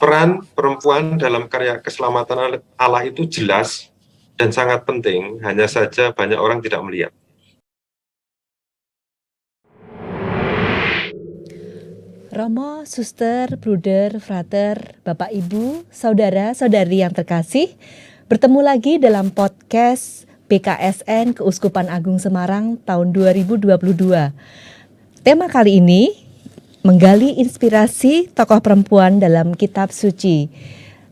peran perempuan dalam karya keselamatan Allah itu jelas dan sangat penting, hanya saja banyak orang tidak melihat. Romo, suster, bruder, frater, bapak, ibu, saudara, saudari yang terkasih, bertemu lagi dalam podcast BKSN Keuskupan Agung Semarang tahun 2022. Tema kali ini menggali inspirasi tokoh perempuan dalam kitab suci.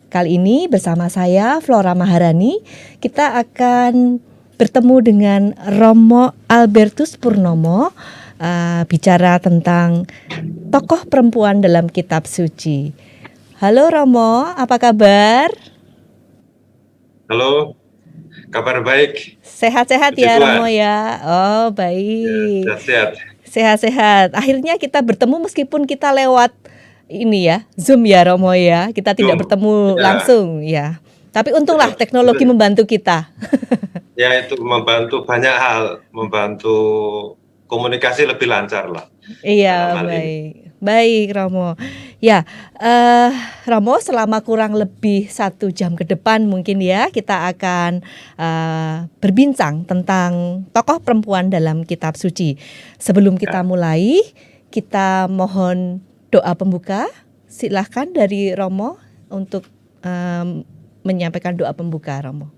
Kali ini bersama saya Flora Maharani, kita akan bertemu dengan Romo Albertus Purnomo, bicara tentang tokoh perempuan dalam kitab suci. Halo Romo, apa kabar? Halo, kabar baik. Sehat-sehat Puji ya Tuhan. Romo ya. Oh Ya, baik. sehat-sehat. Sehat-sehat. Akhirnya kita bertemu meskipun kita lewat ini ya, Zoom ya Romo ya. Kita tidak Zoom, bertemu ya. langsung ya. Tapi untunglah teknologi membantu kita. Ya, itu membantu banyak hal, membantu komunikasi lebih lancar lah. Iya, dalam hal ini. baik. Baik Romo. Ya, Romo, selama kurang lebih 1 jam ke depan mungkin ya kita akan berbincang tentang tokoh perempuan dalam kitab suci. Sebelum kita mulai, kita mohon doa pembuka. Silahkan dari Romo untuk menyampaikan doa pembuka, Romo.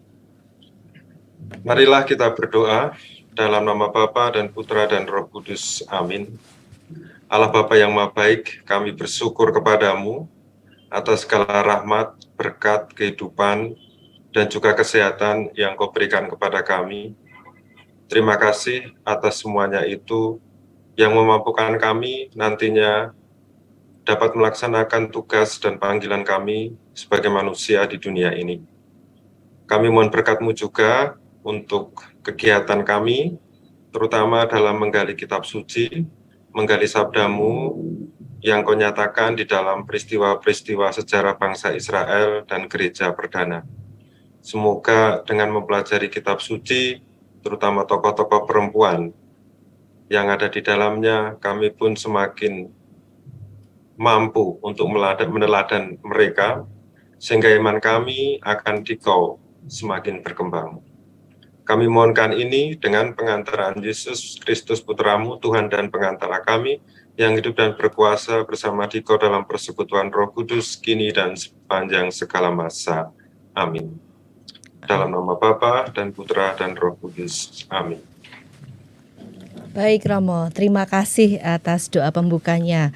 Marilah kita berdoa dalam nama Bapa dan Putra dan Roh Kudus. Amin. Allah Bapa yang Maha Baik, kami bersyukur kepadamu atas segala rahmat, berkat, kehidupan, dan juga kesehatan yang Kau berikan kepada kami. Terima kasih atas semuanya itu yang memampukan kami nantinya dapat melaksanakan tugas dan panggilan kami sebagai manusia di dunia ini. Kami mohon berkat-Mu juga untuk kegiatan kami, terutama dalam menggali kitab suci, menggali sabda-Mu yang Kau nyatakan di dalam peristiwa-peristiwa sejarah bangsa Israel dan gereja perdana. Semoga dengan mempelajari kitab suci, terutama tokoh-tokoh perempuan yang ada di dalamnya, kami pun semakin mampu untuk meneladan mereka, sehingga iman kami akan Dikau semakin berkembang. Kami mohonkan ini dengan pengantaran Yesus Kristus Putra-Mu, Tuhan dan pengantara kami, yang hidup dan berkuasa bersama Dikau dalam persekutuan Roh Kudus, kini dan sepanjang segala masa. Amin. Dalam nama Bapa dan Putra dan Roh Kudus. Amin. Baik Romo, terima kasih atas doa pembukanya.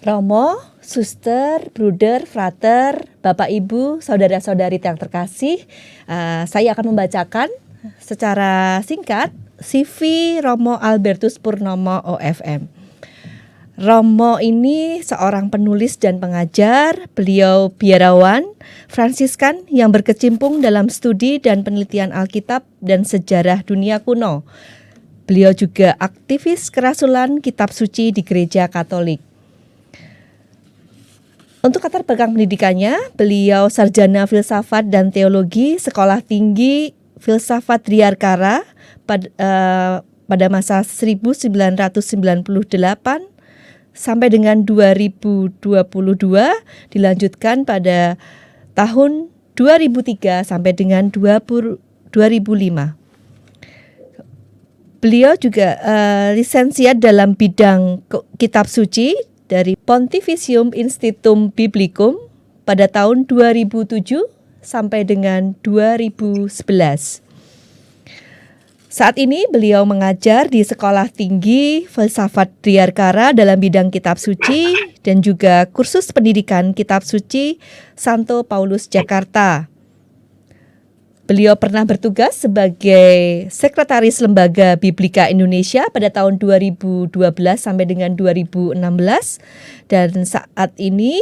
Romo, suster, bruder, frater, bapak, ibu, saudara-saudari yang terkasih, saya akan membacakan secara singkat CV Romo Albertus Purnomo OFM. Romo ini seorang penulis dan pengajar, beliau biarawan, Fransiskan yang berkecimpung dalam studi dan penelitian Alkitab dan sejarah dunia kuno. Beliau juga aktivis kerasulan kitab suci di gereja Katolik. Untuk latar belakang pendidikannya, beliau sarjana filsafat dan teologi Sekolah Tinggi Filsafat Driarkara pada masa 1998 sampai dengan 2022, dilanjutkan pada tahun 2003 sampai dengan 2005. Beliau juga lisensiat dalam bidang kitab suci dari Pontificium Institutum Biblicum pada tahun 2007 sampai dengan 2011. Saat ini beliau mengajar di Sekolah Tinggi Filsafat Driarkara dalam bidang kitab suci dan juga kursus pendidikan kitab suci Santo Paulus Jakarta. Beliau pernah bertugas sebagai Sekretaris Lembaga Biblika Indonesia pada tahun 2012 sampai dengan 2016, dan saat ini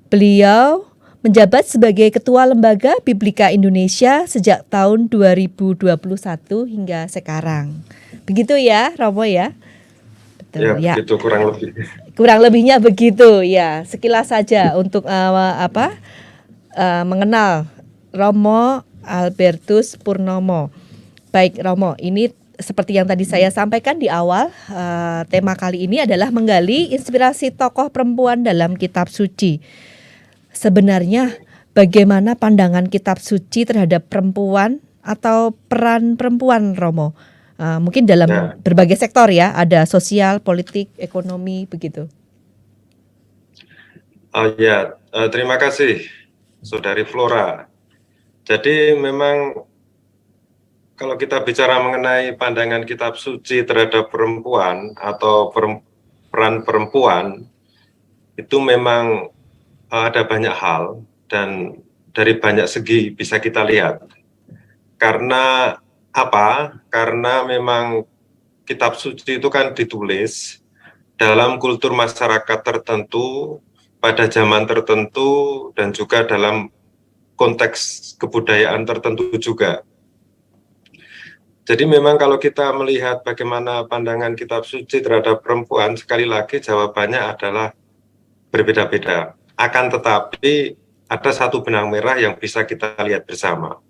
beliau menjabat sebagai Ketua Lembaga Biblika Indonesia sejak tahun 2021 hingga sekarang. Begitu ya, Romo ya? Betul ya. Begitu kurang lebih. Kurang lebihnya begitu ya. Sekilas saja untuk mengenal Romo Albertus Purnomo. Baik Romo, ini seperti yang tadi saya sampaikan di awal, tema kali ini adalah menggali inspirasi tokoh perempuan dalam kitab suci. Sebenarnya bagaimana pandangan kitab suci terhadap perempuan atau peran perempuan, Romo? Mungkin dalam Ya, berbagai sektor ya, ada sosial, politik, ekonomi, begitu. ya, terima kasih, Saudari Flora. Jadi memang kalau kita bicara mengenai pandangan kitab suci terhadap perempuan atau peran perempuan, itu memang ada banyak hal dan dari banyak segi bisa kita lihat. Karena apa? Karena memang kitab suci itu kan ditulis dalam kultur masyarakat tertentu, pada zaman tertentu, dan juga dalam konteks kebudayaan tertentu juga. Jadi memang kalau kita melihat bagaimana pandangan kitab suci terhadap perempuan, sekali lagi jawabannya adalah berbeda-beda. Akan tetapi ada satu benang merah yang bisa kita lihat bersama.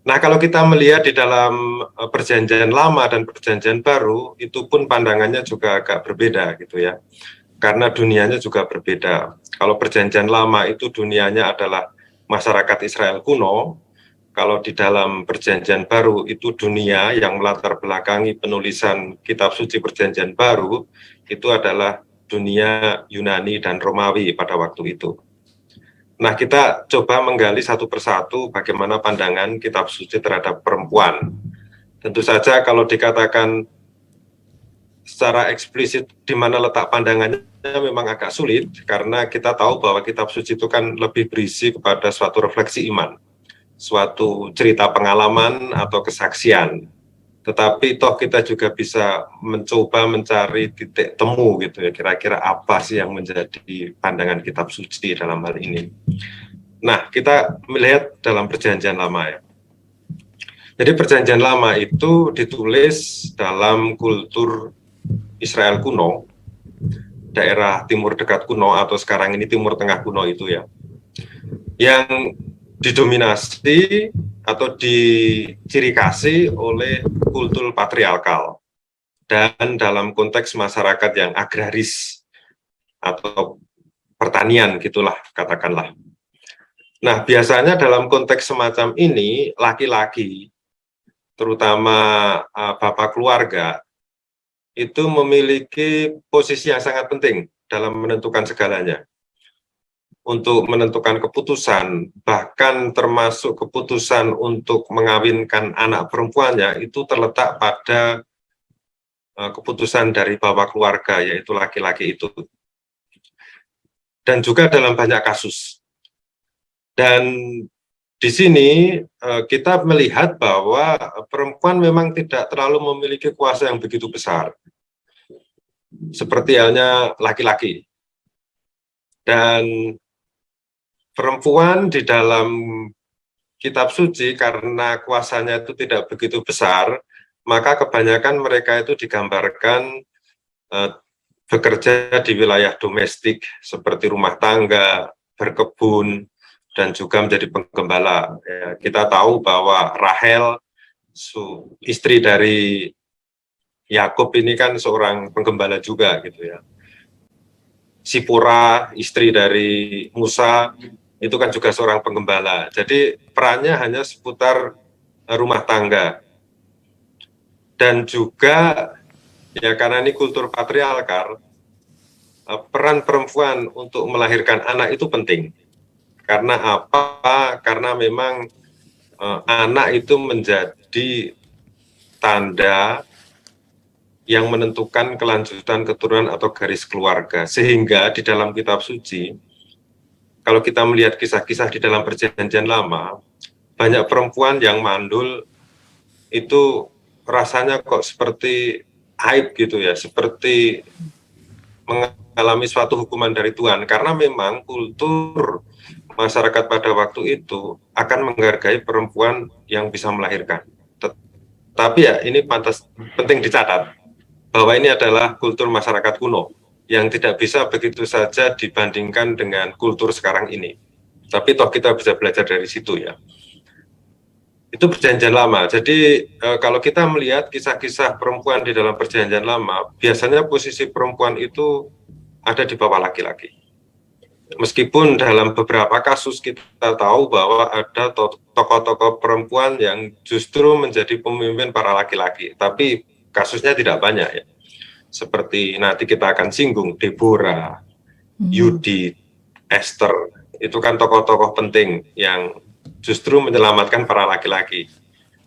Nah, kalau kita melihat di dalam perjanjian lama dan perjanjian baru, itu pun pandangannya juga agak berbeda gitu ya. Karena dunianya juga berbeda. Kalau perjanjian lama itu dunianya adalah masyarakat Israel kuno, kalau di dalam perjanjian baru itu dunia yang melatar belakangi penulisan kitab suci perjanjian baru, itu adalah dunia Yunani dan Romawi pada waktu itu. Nah, kita coba menggali satu persatu bagaimana pandangan kitab suci terhadap perempuan. Tentu saja kalau dikatakan secara eksplisit di mana letak pandangannya memang agak sulit, karena kita tahu bahwa kitab suci itu kan lebih berisi kepada suatu refleksi iman, suatu cerita pengalaman atau kesaksian. Tetapi toh kita juga bisa mencoba mencari titik temu gitu ya, kira-kira apa sih yang menjadi pandangan kitab suci dalam hal ini. Nah, kita melihat dalam perjanjian lama ya. Jadi perjanjian lama itu ditulis dalam kultur Israel kuno, daerah timur dekat kuno atau sekarang ini timur tengah kuno itu ya, yang didominasi atau dicirikasi oleh kultur patriarkal dan dalam konteks masyarakat yang agraris atau pertanian gitulah katakanlah. Nah, biasanya dalam konteks semacam ini laki-laki, terutama bapak keluarga, itu memiliki posisi yang sangat penting dalam menentukan segalanya. Untuk menentukan keputusan, bahkan termasuk keputusan untuk mengawinkan anak perempuannya, itu terletak pada keputusan dari bapak keluarga, yaitu laki-laki itu. Dan juga dalam banyak kasus. Dan di sini kita melihat bahwa perempuan memang tidak terlalu memiliki kuasa yang begitu besar, seperti halnya laki-laki. Dan perempuan di dalam kitab suci karena kuasanya itu tidak begitu besar, maka kebanyakan mereka itu digambarkan bekerja di wilayah domestik seperti rumah tangga, berkebun, dan juga menjadi penggembala. Ya, kita tahu bahwa Rahel, istri dari Yakub ini kan seorang penggembala juga gitu ya. Sipora, istri dari Musa, itu kan juga seorang penggembala. Jadi perannya hanya seputar rumah tangga. Dan juga ya karena ini kultur patriarkal, peran perempuan untuk melahirkan anak itu penting. Karena apa? Karena memang anak itu menjadi tanda yang menentukan kelanjutan keturunan atau garis keluarga. Sehingga di dalam kitab suci, kalau kita melihat kisah-kisah di dalam perjanjian lama, banyak perempuan yang mandul itu rasanya kok seperti aib gitu ya, seperti mengalami suatu hukuman dari Tuhan, karena memang kultur masyarakat pada waktu itu akan menghargai perempuan yang bisa melahirkan. Tapi ya ini penting dicatat bahwa ini adalah kultur masyarakat kuno yang tidak bisa begitu saja dibandingkan dengan kultur sekarang ini. Tapi toh kita bisa belajar dari situ ya. Itu perjanjian lama. Jadi kalau kita melihat kisah-kisah perempuan di dalam perjanjian lama, biasanya posisi perempuan itu ada di bawah laki-laki. Meskipun dalam beberapa kasus kita tahu bahwa ada tokoh-tokoh perempuan yang justru menjadi pemimpin para laki-laki, tapi kasusnya tidak banyak ya. Seperti nanti kita akan singgung Deborah, Yudit, Esther, itu kan tokoh-tokoh penting yang justru menyelamatkan para laki-laki.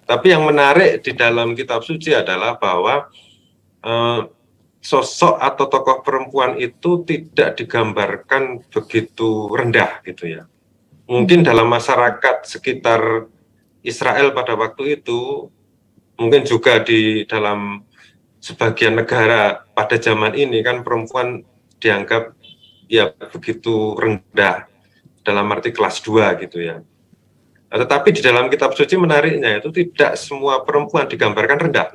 Tapi yang menarik di dalam kitab suci adalah bahwa sosok atau tokoh perempuan itu tidak digambarkan begitu rendah gitu ya. Mungkin dalam masyarakat sekitar Israel pada waktu itu, mungkin juga di dalam sebagian negara pada zaman ini kan perempuan dianggap ya begitu rendah dalam arti kelas 2 gitu ya. Tetapi di dalam kitab suci menariknya itu tidak semua perempuan digambarkan rendah.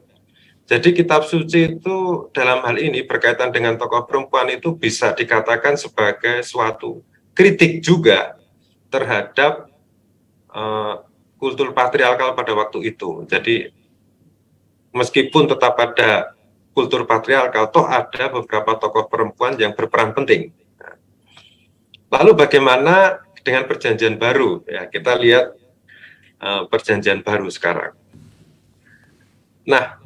Jadi kitab suci itu dalam hal ini berkaitan dengan tokoh perempuan itu bisa dikatakan sebagai suatu kritik juga terhadap kultur patriarkal pada waktu itu. Jadi meskipun tetap ada kultur patriarkal, toh ada beberapa tokoh perempuan yang berperan penting. Lalu bagaimana dengan perjanjian baru? Ya, kita lihat perjanjian baru sekarang. Nah,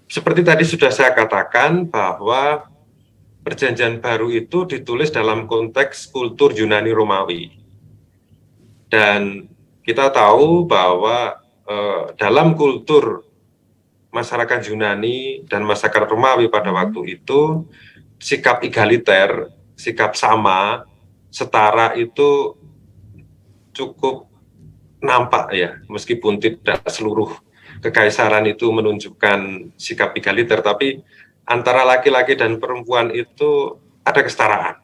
seperti tadi sudah saya katakan bahwa perjanjian baru itu ditulis dalam konteks kultur Yunani Romawi. Dan kita tahu bahwa dalam kultur masyarakat Yunani dan masyarakat Romawi pada waktu itu, sikap egaliter, sikap sama, setara itu cukup nampak ya, meskipun tidak seluruh kekaisaran itu menunjukkan sikap egaliter, tapi antara laki-laki dan perempuan itu ada kesetaraan.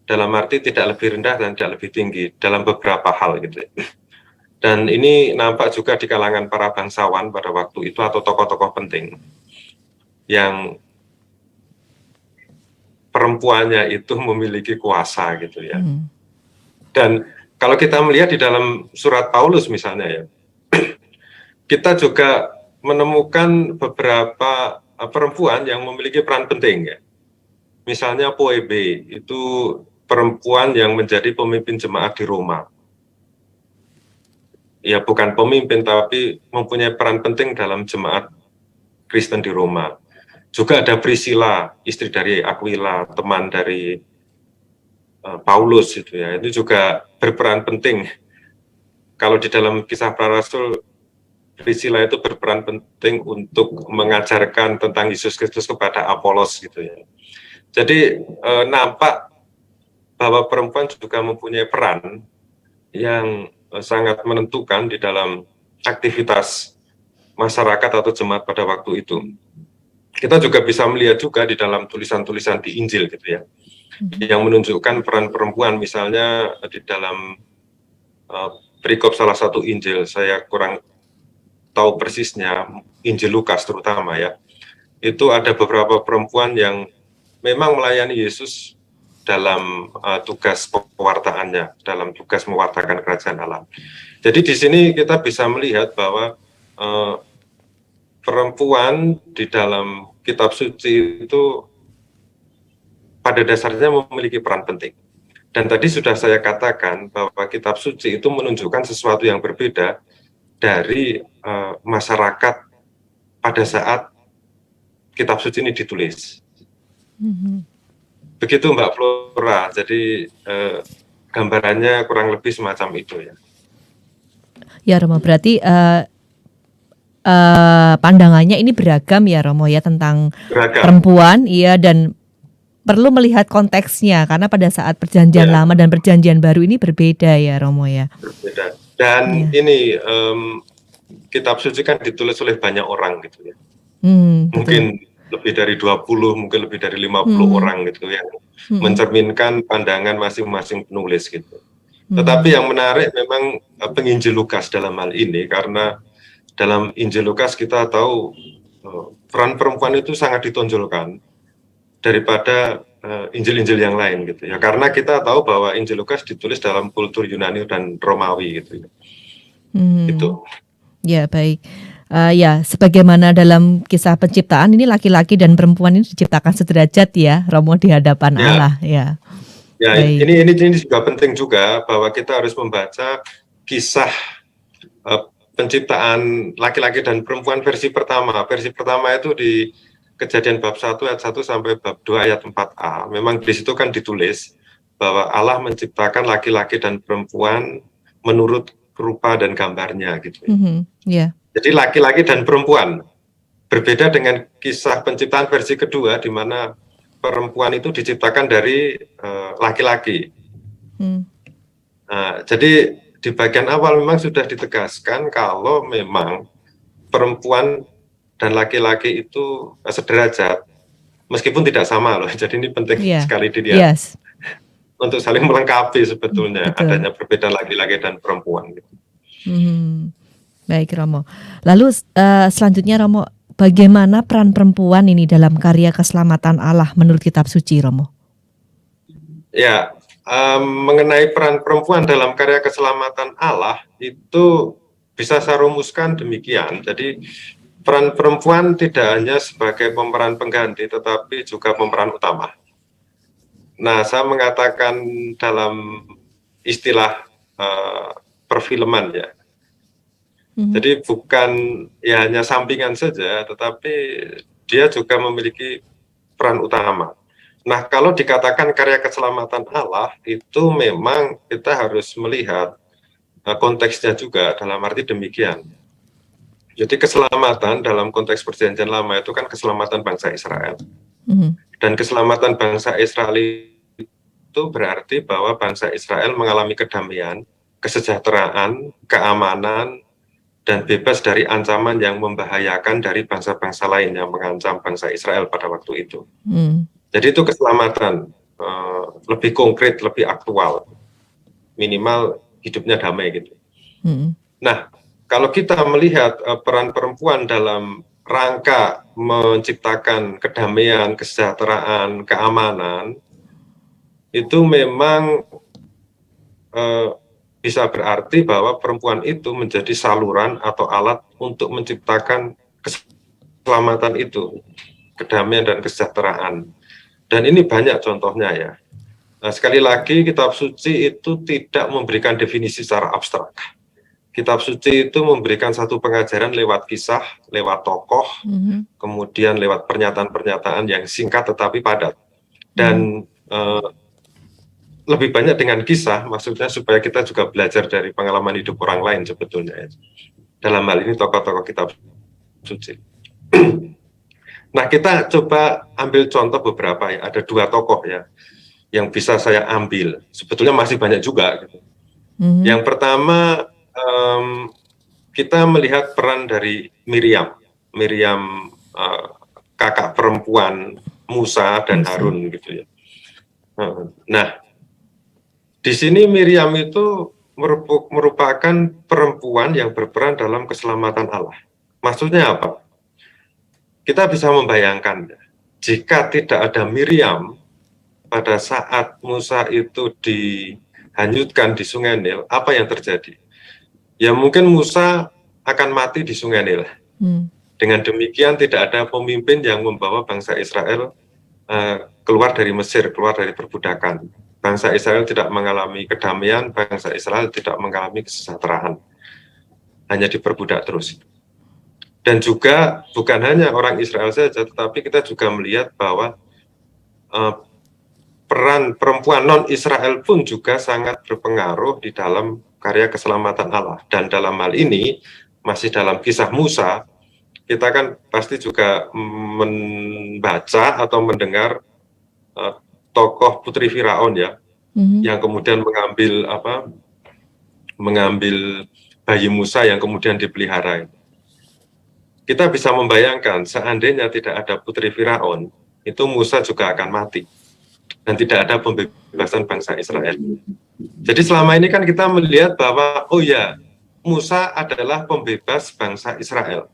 Dalam arti tidak lebih rendah dan tidak lebih tinggi dalam beberapa hal gitu. Dan ini nampak juga di kalangan para bangsawan pada waktu itu atau tokoh-tokoh penting yang perempuannya itu memiliki kuasa gitu ya. Dan kalau kita melihat di dalam surat Paulus misalnya ya, kita juga menemukan beberapa perempuan yang memiliki peran penting ya. Misalnya Phoebe, itu perempuan yang menjadi pemimpin jemaat di Roma. Ya bukan pemimpin tapi mempunyai peran penting dalam jemaat Kristen di Roma. Juga ada Priscilla, istri dari Aquila, teman dari Paulus itu ya. Itu juga berperan penting. Kalau di dalam Kisah Para Rasul, Priscilla itu berperan penting untuk mengajarkan tentang Yesus Kristus kepada Apolos gitu ya. Jadi nampak bahwa perempuan juga mempunyai peran yang sangat menentukan di dalam aktivitas masyarakat atau jemaat pada waktu itu. Kita juga bisa melihat juga di dalam tulisan-tulisan di Injil gitu ya, yang menunjukkan peran perempuan, misalnya di dalam perikop salah satu Injil, saya kurang tahu persisnya, Injil Lukas terutama ya, itu ada beberapa perempuan yang memang melayani Yesus dalam tugas pewartaannya, dalam tugas mewartakan kerajaan Allah. Jadi di sini kita bisa melihat bahwa perempuan di dalam kitab suci itu pada dasarnya memiliki peran penting. Dan tadi sudah saya katakan bahwa kitab suci itu menunjukkan sesuatu yang berbeda dari masyarakat pada saat kitab suci ini ditulis. Begitu Mbak Flora, jadi gambarannya kurang lebih semacam itu ya. Ya Romo, berarti pandangannya ini beragam ya Romo ya tentang perempuan, iya, dan perlu melihat konteksnya karena pada saat perjanjian lama dan perjanjian baru ini berbeda ya Romo ya. Berbeda. Dan ini kitab suci kan ditulis oleh banyak orang gitu ya. Mungkin lebih dari 20, mungkin lebih dari 50 orang gitu yang mencerminkan pandangan masing-masing penulis gitu. Tetapi yang menarik memang penginjil Lukas dalam hal ini, karena dalam Injil Lukas kita tahu peran perempuan itu sangat ditonjolkan daripada Injil-Injil yang lain gitu ya, karena kita tahu bahwa Injil Lukas ditulis dalam kultur Yunani dan Romawi gitu ya. Gitu. Ya baik. Ya sebagaimana dalam kisah penciptaan ini laki-laki dan perempuan ini diciptakan sederajat ya Romo di hadapan Allah ya. Ya, Baik. ini juga penting juga bahwa kita harus membaca kisah penciptaan laki-laki dan perempuan versi pertama. Versi pertama itu di Kejadian bab 1 ayat 1 sampai bab 2 ayat 4a. Memang di situ kan ditulis bahwa Allah menciptakan laki-laki dan perempuan menurut rupa dan gambarnya gitu. Ya. Jadi laki-laki dan perempuan. Berbeda dengan kisah penciptaan versi kedua di mana perempuan itu diciptakan dari laki-laki. Nah, jadi di bagian awal memang sudah ditegaskan kalau memang perempuan dan laki-laki itu sederajat, meskipun tidak sama loh. Jadi ini penting sekali dilihat Yes. untuk saling melengkapi sebetulnya Betul. adanya perbedaan laki-laki dan perempuan. Baik Romo. Lalu selanjutnya Romo, bagaimana peran perempuan ini dalam karya keselamatan Allah menurut kitab suci Romo? Ya, mengenai peran perempuan dalam karya keselamatan Allah itu bisa saya rumuskan demikian. Jadi peran perempuan tidak hanya sebagai pemeran pengganti, tetapi juga pemeran utama. Nah, saya mengatakan dalam istilah perfilman ya. Jadi bukan ya hanya sampingan saja, tetapi dia juga memiliki peran utama. Nah, kalau dikatakan karya keselamatan Allah, itu memang kita harus melihat konteksnya juga dalam arti demikian. Jadi keselamatan dalam konteks perjanjian lama itu kan keselamatan bangsa Israel. Dan keselamatan bangsa Israel itu berarti bahwa bangsa Israel mengalami kedamaian, kesejahteraan, keamanan, dan bebas dari ancaman yang membahayakan dari bangsa-bangsa lain yang mengancam bangsa Israel pada waktu itu. Jadi itu keselamatan lebih konkret, lebih aktual, minimal hidupnya damai gitu. Nah, kalau kita melihat peran perempuan dalam rangka menciptakan kedamaian, kesejahteraan, keamanan, itu memang bisa berarti bahwa perempuan itu menjadi saluran atau alat untuk menciptakan keselamatan itu, kedamaian dan kesejahteraan. Dan ini banyak contohnya ya. Nah, sekali lagi kitab suci itu tidak memberikan definisi secara abstrak. Kitab suci itu memberikan satu pengajaran lewat kisah, lewat tokoh, kemudian lewat pernyataan-pernyataan yang singkat tetapi padat. Dan lebih banyak dengan kisah, maksudnya supaya kita juga belajar dari pengalaman hidup orang lain sebetulnya. Dalam hal ini tokoh-tokoh kitab suci. Nah, kita coba ambil contoh beberapa ya. Ada 2 tokoh ya yang bisa saya ambil. Sebetulnya masih banyak juga. Gitu. Yang pertama, kita melihat peran dari Miriam. Miriam kakak perempuan Musa dan Harun gitu ya. Nah, di sini Miriam itu merupakan perempuan yang berperan dalam keselamatan Allah. Maksudnya apa? Kita bisa membayangkan, jika tidak ada Miriam pada saat Musa itu dihanyutkan di Sungai Nil, apa yang terjadi? Ya mungkin Musa akan mati di Sungai Nil. Dengan demikian tidak ada pemimpin yang membawa bangsa Israel keluar dari Mesir, keluar dari perbudakan. Bangsa Israel tidak mengalami kedamaian, bangsa Israel tidak mengalami kesejahteraan. Hanya diperbudak terus. Dan juga bukan hanya orang Israel saja, tetapi kita juga melihat bahwa peran perempuan non-Israel pun juga sangat berpengaruh di dalam karya keselamatan Allah. Dan dalam hal ini, masih dalam kisah Musa, kita kan pasti juga membaca atau mendengar tokoh Putri Firaun ya, yang kemudian mengambil bayi Musa yang kemudian dipelihara. Kita bisa membayangkan seandainya tidak ada Putri Firaun, itu Musa juga akan mati. Dan tidak ada pembebasan bangsa Israel. Jadi selama ini kan kita melihat bahwa, oh ya, Musa adalah pembebas bangsa Israel.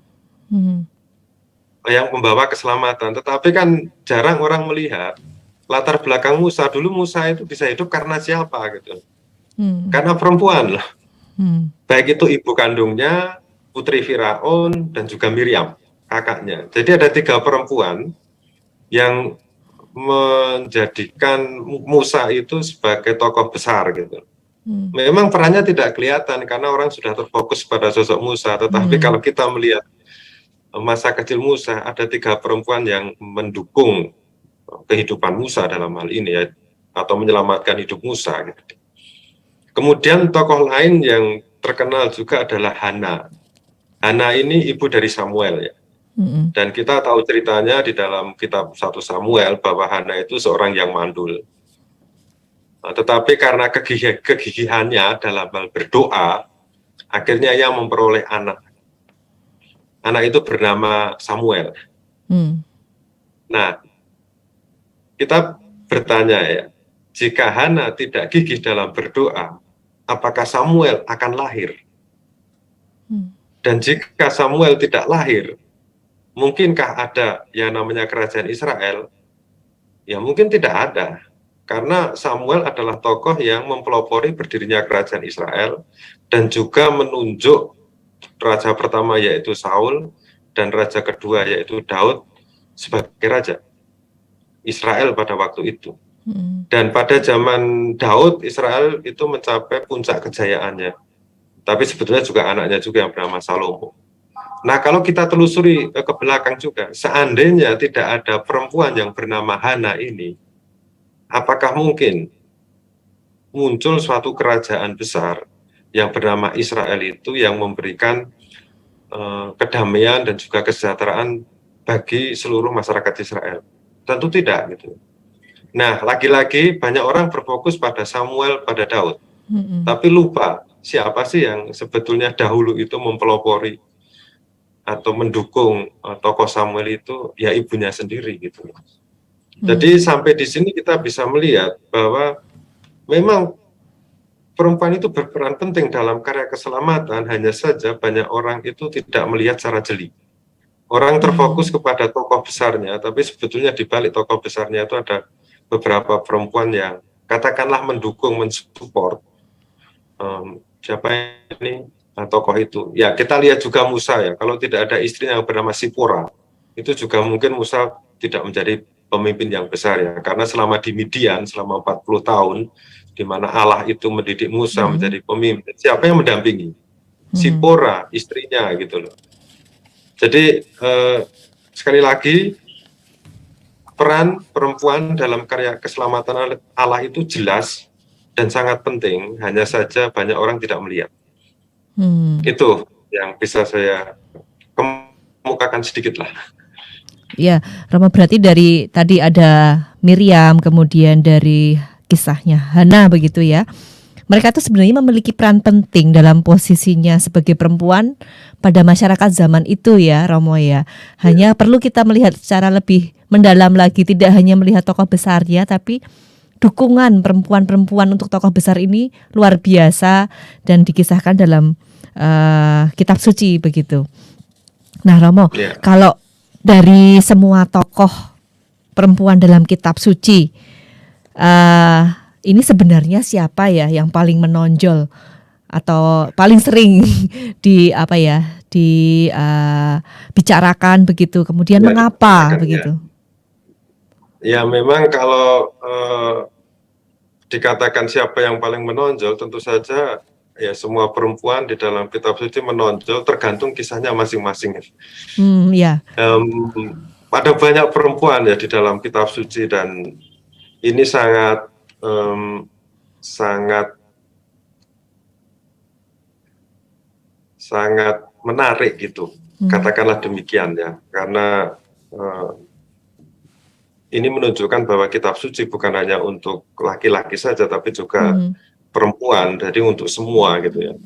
Yang membawa keselamatan. Tetapi kan jarang orang melihat latar belakang Musa. Dulu Musa itu bisa hidup karena siapa gitu. Karena perempuan loh. Baik itu ibu kandungnya, Putri Firaun, dan juga Miriam, kakaknya. Jadi ada 3 perempuan yang menjadikan Musa itu sebagai tokoh besar gitu. Hmm. Memang perannya tidak kelihatan karena orang sudah terfokus pada sosok Musa, tetapi kalau kita melihat masa kecil Musa, ada 3 perempuan yang mendukung kehidupan Musa dalam hal ini ya, atau menyelamatkan hidup Musa gitu. Kemudian tokoh lain yang terkenal juga adalah Hana. Hana ini ibu dari Samuel ya. Dan kita tahu ceritanya di dalam kitab 1 Samuel bahwa Hana itu seorang yang mandul. Tetapi karena kegigihannya dalam hal berdoa, akhirnya ia memperoleh anak. Anak itu bernama Samuel. Nah, kita bertanya ya, jika Hana tidak gigih dalam berdoa, apakah Samuel akan lahir? Dan jika Samuel tidak lahir, mungkinkah ada yang namanya kerajaan Israel? Ya mungkin tidak ada. Karena Samuel adalah tokoh yang mempelopori berdirinya kerajaan Israel dan juga menunjuk raja pertama yaitu Saul dan raja kedua yaitu Daud sebagai raja Israel pada waktu itu. Dan pada zaman Daud, Israel itu mencapai puncak kejayaannya. Tapi sebetulnya juga anaknya juga yang bernama Salomo. Nah, kalau kita telusuri ke belakang juga, seandainya tidak ada perempuan yang bernama Hana ini, apakah mungkin muncul suatu kerajaan besar yang bernama Israel itu yang memberikan kedamaian dan juga kesejahteraan bagi seluruh masyarakat Israel? Tentu tidak gitu. Nah, lagi-lagi banyak orang berfokus pada Samuel, pada Daud, tapi lupa siapa sih yang sebetulnya dahulu itu mempelopori atau mendukung tokoh Samuel itu, ya ibunya sendiri gitu. Jadi sampai di sini kita bisa melihat bahwa memang perempuan itu berperan penting dalam karya keselamatan, hanya saja banyak orang itu tidak melihat secara jeli. Orang terfokus kepada tokoh besarnya, tapi sebetulnya di balik tokoh besarnya itu ada beberapa perempuan yang katakanlah mendukung, mensupport siapa ini tokoh itu. Ya kita lihat juga Musa ya, kalau tidak ada istrinya yang bernama Sipora, itu juga mungkin Musa tidak menjadi pemimpin yang besar ya, karena selama di Midian selama 40 tahun, di mana Allah itu mendidik Musa menjadi pemimpin, siapa yang mendampingi? Sipora, istrinya gitu loh. Jadi sekali lagi peran perempuan dalam karya keselamatan Allah itu jelas dan sangat penting, hanya saja banyak orang tidak melihat. Itu yang bisa saya kemukakan sedikit lah. Ya, Rama, berarti dari tadi ada Miriam, kemudian dari kisahnya Hana begitu ya. Mereka itu sebenarnya memiliki peran penting dalam posisinya sebagai perempuan pada masyarakat zaman itu ya, Romo ya. Hanya perlu kita melihat secara lebih mendalam lagi, tidak hanya melihat tokoh besarnya, tapi dukungan perempuan-perempuan untuk tokoh besar ini luar biasa dan dikisahkan dalam kitab suci begitu. Nah, Romo, kalau dari semua tokoh perempuan dalam kitab suci, ini sebenarnya siapa ya yang paling menonjol atau paling sering dibicarakan begitu, kemudian mengapa begitu? Ya memang kalau dikatakan siapa yang paling menonjol, tentu saja ya semua perempuan di dalam kitab suci menonjol, tergantung kisahnya masing-masing. Ya. Ada banyak perempuan ya di dalam kitab suci dan ini sangat menarik gitu, katakanlah demikian ya, karena ini menunjukkan bahwa kitab suci bukan hanya untuk laki-laki saja, tapi juga perempuan, jadi untuk semua gitu ya.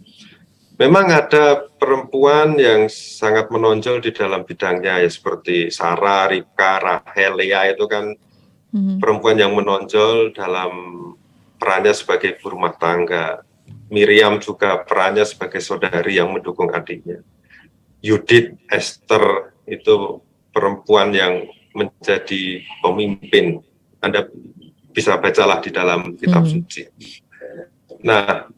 Memang ada perempuan yang sangat menonjol di dalam bidangnya ya, seperti Sarah, Ribka, Rahel, Lea itu kan perempuan yang menonjol dalam perannya sebagai ibu rumah tangga. Miriam juga perannya sebagai saudari yang mendukung adiknya. Yudit, Esther itu perempuan yang menjadi pemimpin. Anda bisa bacalah di dalam kitab suci. Nah,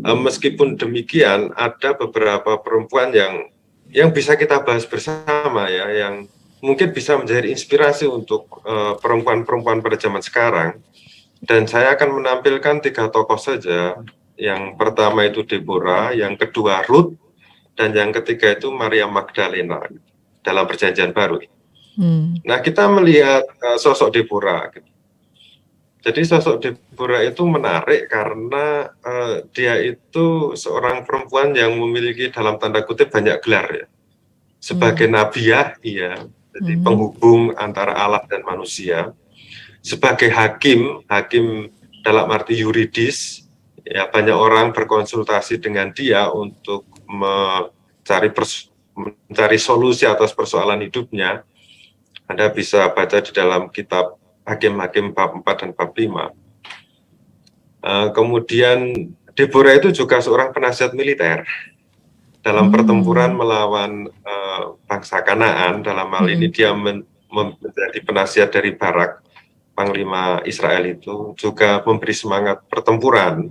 meskipun demikian ada beberapa perempuan yang bisa kita bahas bersama ya, yang mungkin bisa menjadi inspirasi untuk perempuan-perempuan pada zaman sekarang. Dan saya akan menampilkan 3 tokoh saja. Yang pertama itu Deborah, yang kedua Ruth, dan yang ketiga itu Maria Magdalena dalam Perjanjian Baru. Nah, kita melihat sosok Deborah. Jadi sosok Deborah itu menarik karena dia itu seorang perempuan yang memiliki dalam tanda kutip banyak gelar ya. Sebagai nabiah, iya, jadi penghubung antara Allah dan manusia. Sebagai hakim dalam arti yuridis, ya banyak orang berkonsultasi dengan dia untuk mencari solusi atas persoalan hidupnya. Anda bisa baca di dalam kitab Hakim-Hakim bab 4 dan bab 5. Kemudian Deborah itu juga seorang penasihat militer dalam pertempuran melawan bangsa Kanaan. Dalam hal ini dia menjadi penasihat dari Barak, Panglima Israel itu, juga memberi semangat pertempuran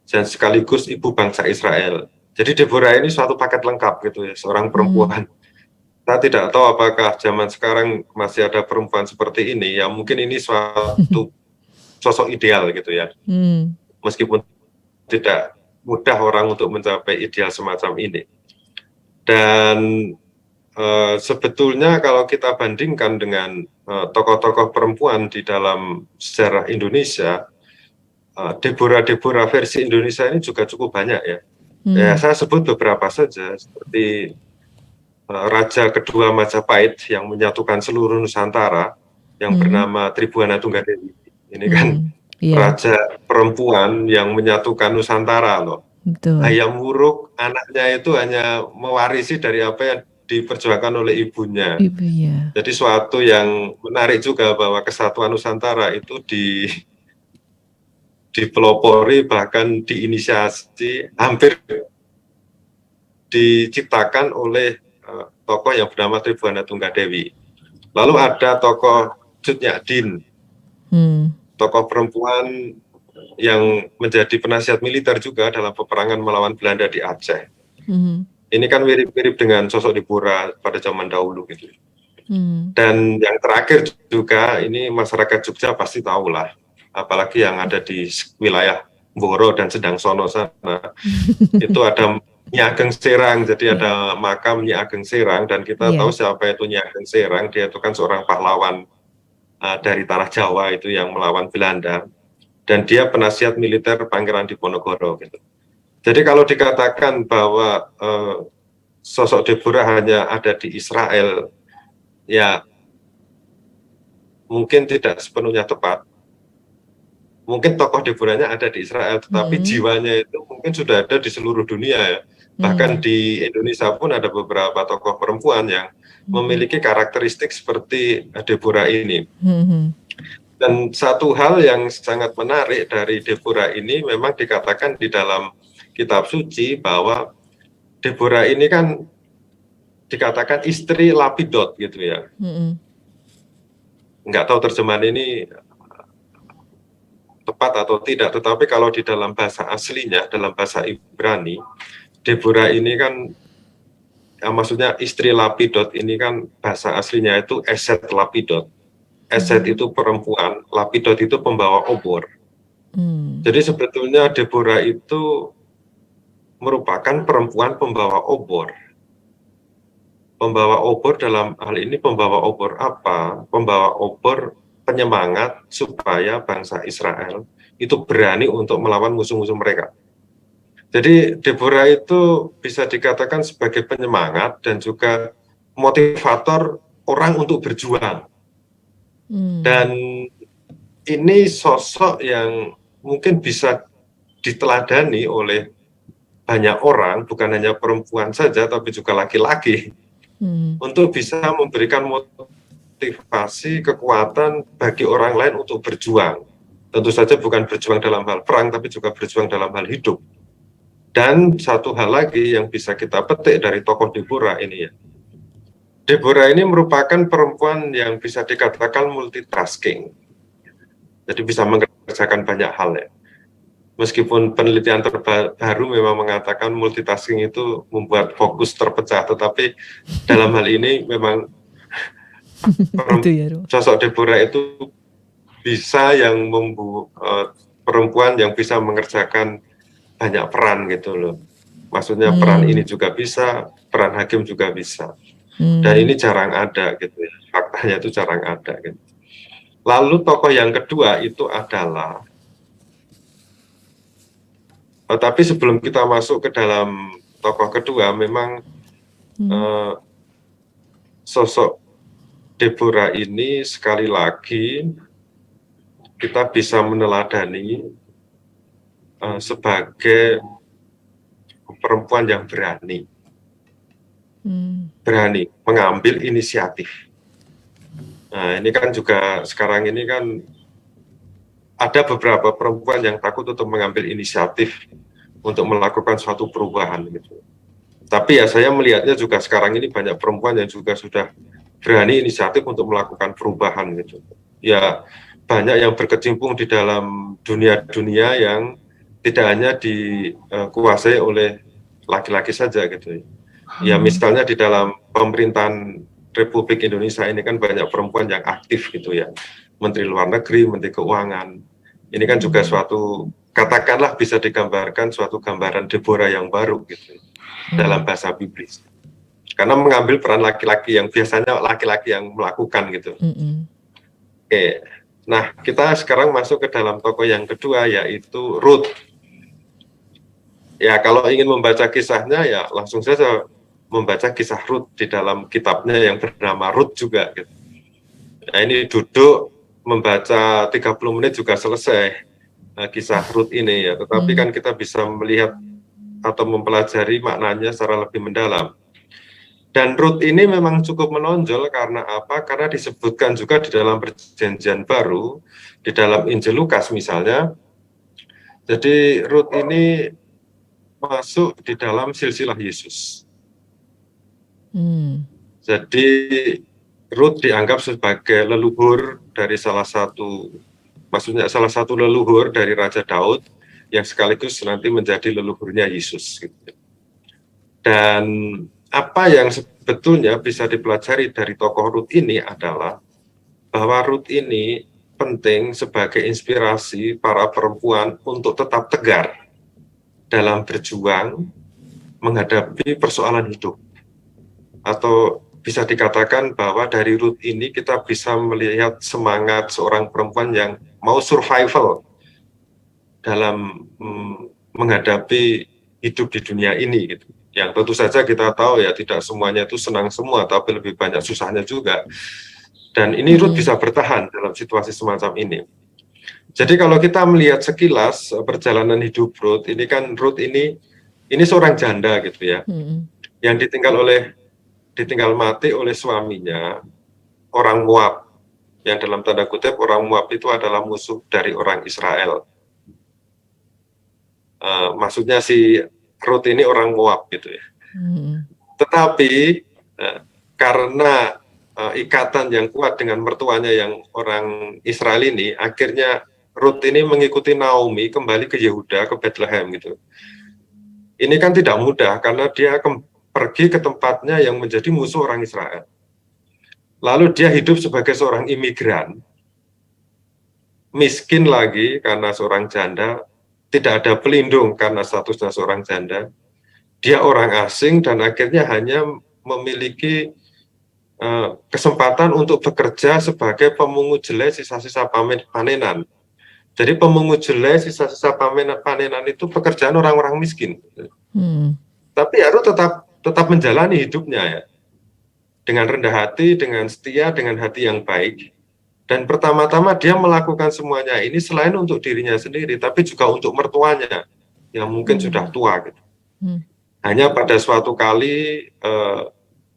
dan sekaligus ibu bangsa Israel. Jadi Deborah ini suatu paket lengkap gitu ya, seorang perempuan. Saya tidak tahu apakah zaman sekarang masih ada perempuan seperti ini, ya mungkin ini suatu sosok ideal gitu ya. Meskipun tidak mudah orang untuk mencapai ideal semacam ini. Dan sebetulnya kalau kita bandingkan dengan tokoh-tokoh perempuan di dalam sejarah Indonesia, Deborah versi Indonesia ini juga cukup banyak ya. Ya, saya sebut beberapa saja, seperti Raja kedua Majapahit yang menyatukan seluruh Nusantara, yang bernama Tribuana Tunggadewi. Ini kan raja perempuan yang menyatukan Nusantara loh. Betul. Hayam Wuruk, anaknya itu hanya mewarisi dari apa yang diperjuangkan oleh ibunya. Ibunya. Jadi suatu yang menarik juga bahwa kesatuan Nusantara itu dipelopori, bahkan diinisiasi, hampir diciptakan oleh tokoh yang bernama Tribuana Tunggadewi. Lalu ada tokoh Cut Nyak-Din, tokoh perempuan yang menjadi penasihat militer juga dalam peperangan melawan Belanda di Aceh. Ini kan mirip-mirip dengan sosok Deborah pada zaman dahulu gitu. Dan yang terakhir juga, ini masyarakat Jogja pasti tahulah, apalagi yang ada di wilayah Mboro dan Sedang Sono sana. Itu ada Nyi Ageng Serang, jadi ada makam Nyi Ageng Serang, dan kita tahu siapa itu Nyi Ageng Serang. Dia itu kan seorang pahlawan dari tanah Jawa itu yang melawan Belanda, dan dia penasihat militer Pangeran Diponegoro gitu. Jadi kalau dikatakan bahwa sosok Deborah hanya ada di Israel, ya mungkin tidak sepenuhnya tepat. Mungkin tokoh Deborahnya ada di Israel, tetapi jiwanya itu mungkin sudah ada di seluruh dunia ya. Bahkan di Indonesia pun ada beberapa tokoh perempuan yang memiliki karakteristik seperti Deborah ini. Dan satu hal yang sangat menarik dari Deborah ini, memang dikatakan di dalam kitab suci bahwa Deborah ini kan dikatakan istri Lapidot gitu ya. Nggak tahu terjemahan ini tepat atau tidak, tetapi kalau di dalam bahasa aslinya, dalam bahasa Ibrani, Deborah ini kan, maksudnya istri Lapidot ini kan bahasa aslinya itu Eset Lapidot. Eset itu perempuan, Lapidot itu pembawa obor. Jadi sebetulnya Deborah itu merupakan perempuan pembawa obor. Pembawa obor dalam hal ini pembawa obor apa? Pembawa obor penyemangat supaya bangsa Israel itu berani untuk melawan musuh-musuh mereka. Jadi Deborah itu bisa dikatakan sebagai penyemangat dan juga motivator orang untuk berjuang. Dan ini sosok yang mungkin bisa diteladani oleh banyak orang, bukan hanya perempuan saja, tapi juga laki-laki, untuk bisa memberikan motivasi, kekuatan bagi orang lain untuk berjuang. Tentu saja bukan berjuang dalam hal perang, tapi juga berjuang dalam hal hidup. Dan satu hal lagi yang bisa kita petik dari tokoh Deborah ini ya, Deborah ini merupakan perempuan yang bisa dikatakan multitasking. Jadi bisa mengerjakan banyak hal ya. Meskipun penelitian terbaru memang mengatakan multitasking itu membuat fokus terpecah, tetapi dalam hal ini memang Itu ya, Ru. Sosok Deborah itu bisa perempuan yang bisa mengerjakan banyak peran gitu loh. Maksudnya peran ini juga bisa, peran hakim juga bisa. Dan ini jarang ada gitu ya. Faktanya itu jarang ada gitu. Lalu tokoh yang kedua itu adalah tapi sebelum kita masuk ke dalam tokoh kedua, memang sosok Deborah ini sekali lagi kita bisa meneladani sebagai perempuan yang berani mengambil inisiatif. Nah, ini kan juga sekarang ini kan ada beberapa perempuan yang takut untuk mengambil inisiatif untuk melakukan suatu perubahan gitu. Tapi ya saya melihatnya juga sekarang ini banyak perempuan yang juga sudah berani inisiatif untuk melakukan perubahan gitu. Ya banyak yang berkecimpung di dalam dunia-dunia yang tidak hanya dikuasai oleh laki-laki saja gitu. Ya misalnya di dalam pemerintahan Republik Indonesia ini kan banyak perempuan yang aktif gitu ya. Menteri Luar Negeri, Menteri Keuangan. Ini kan juga suatu, katakanlah bisa digambarkan suatu gambaran Deborah yang baru gitu dalam bahasa Biblis. Karena mengambil peran laki-laki yang biasanya laki-laki yang melakukan gitu. Oke. Nah, kita sekarang masuk ke dalam tokoh yang kedua, yaitu Ruth. Ya, kalau ingin membaca kisahnya ya langsung saja membaca kisah Ruth di dalam kitabnya yang bernama Ruth juga gitu. Nah, ini duduk membaca 30 menit juga selesai kisah Ruth ini ya, tetapi kan kita bisa melihat atau mempelajari maknanya secara lebih mendalam. Dan Ruth ini memang cukup menonjol karena apa? Karena disebutkan juga di dalam Perjanjian Baru, di dalam Injil Lukas misalnya. Jadi Ruth ini masuk di dalam silsilah Yesus. Jadi Ruth dianggap sebagai leluhur dari salah satu leluhur dari Raja Daud yang sekaligus nanti menjadi leluhurnya Yesus. Dan apa yang sebetulnya bisa dipelajari dari tokoh Ruth ini adalah bahwa Ruth ini penting sebagai inspirasi para perempuan untuk tetap tegar dalam berjuang menghadapi persoalan hidup. Atau bisa dikatakan bahwa dari Ruth ini kita bisa melihat semangat seorang perempuan yang mau survival dalam menghadapi hidup di dunia ini gitu. Yang tentu saja kita tahu ya tidak semuanya itu senang semua, tapi lebih banyak susahnya juga. Dan ini Ruth bisa bertahan dalam situasi semacam ini. Jadi kalau kita melihat sekilas perjalanan hidup Ruth, ini kan Ruth ini seorang janda gitu ya, yang ditinggal mati oleh suaminya, orang Moab, yang dalam tanda kutip orang Moab itu adalah musuh dari orang Israel. Maksudnya si Ruth ini orang Moab gitu ya. Tetapi karena ikatan yang kuat dengan mertuanya yang orang Israel ini, akhirnya Ruth ini mengikuti Naomi kembali ke Yehuda, ke Bethlehem gitu. Ini kan tidak mudah karena dia pergi ke tempatnya yang menjadi musuh orang Israel. Lalu dia hidup sebagai seorang imigran, miskin lagi karena seorang janda, tidak ada pelindung karena statusnya seorang janda. Dia orang asing dan akhirnya hanya memiliki kesempatan untuk bekerja sebagai pemungut jelai sisa-sisa panenan. Jadi pemungut jelai sisa-sisa panenan itu pekerjaan orang-orang miskin. Tapi Ruth tetap menjalani hidupnya ya, dengan rendah hati, dengan setia, dengan hati yang baik. Dan pertama-tama dia melakukan semuanya ini selain untuk dirinya sendiri, tapi juga untuk mertuanya yang mungkin sudah tua gitu. Hanya pada suatu kali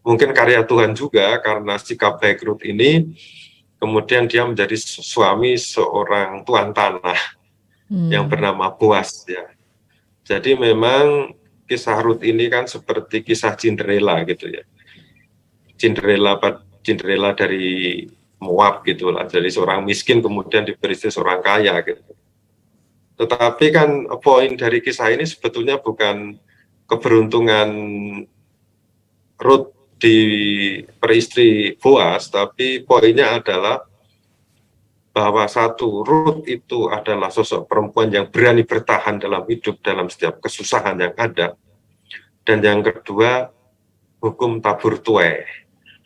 mungkin karya Tuhan juga karena sikap baik Ruth ini, kemudian dia menjadi suami seorang tuan tanah yang bernama Boaz ya. Jadi memang kisah Ruth ini kan seperti kisah Cinderella gitu ya. Cinderella dari Moab gitulah. Jadi seorang miskin kemudian diberi seorang kaya gitu. Tetapi kan poin dari kisah ini sebetulnya bukan keberuntungan Ruth di peristri Boas, tapi poinnya adalah bahwa satu, Ruth itu adalah sosok perempuan yang berani bertahan dalam hidup dalam setiap kesusahan yang ada. Dan yang kedua, hukum tabur tuai,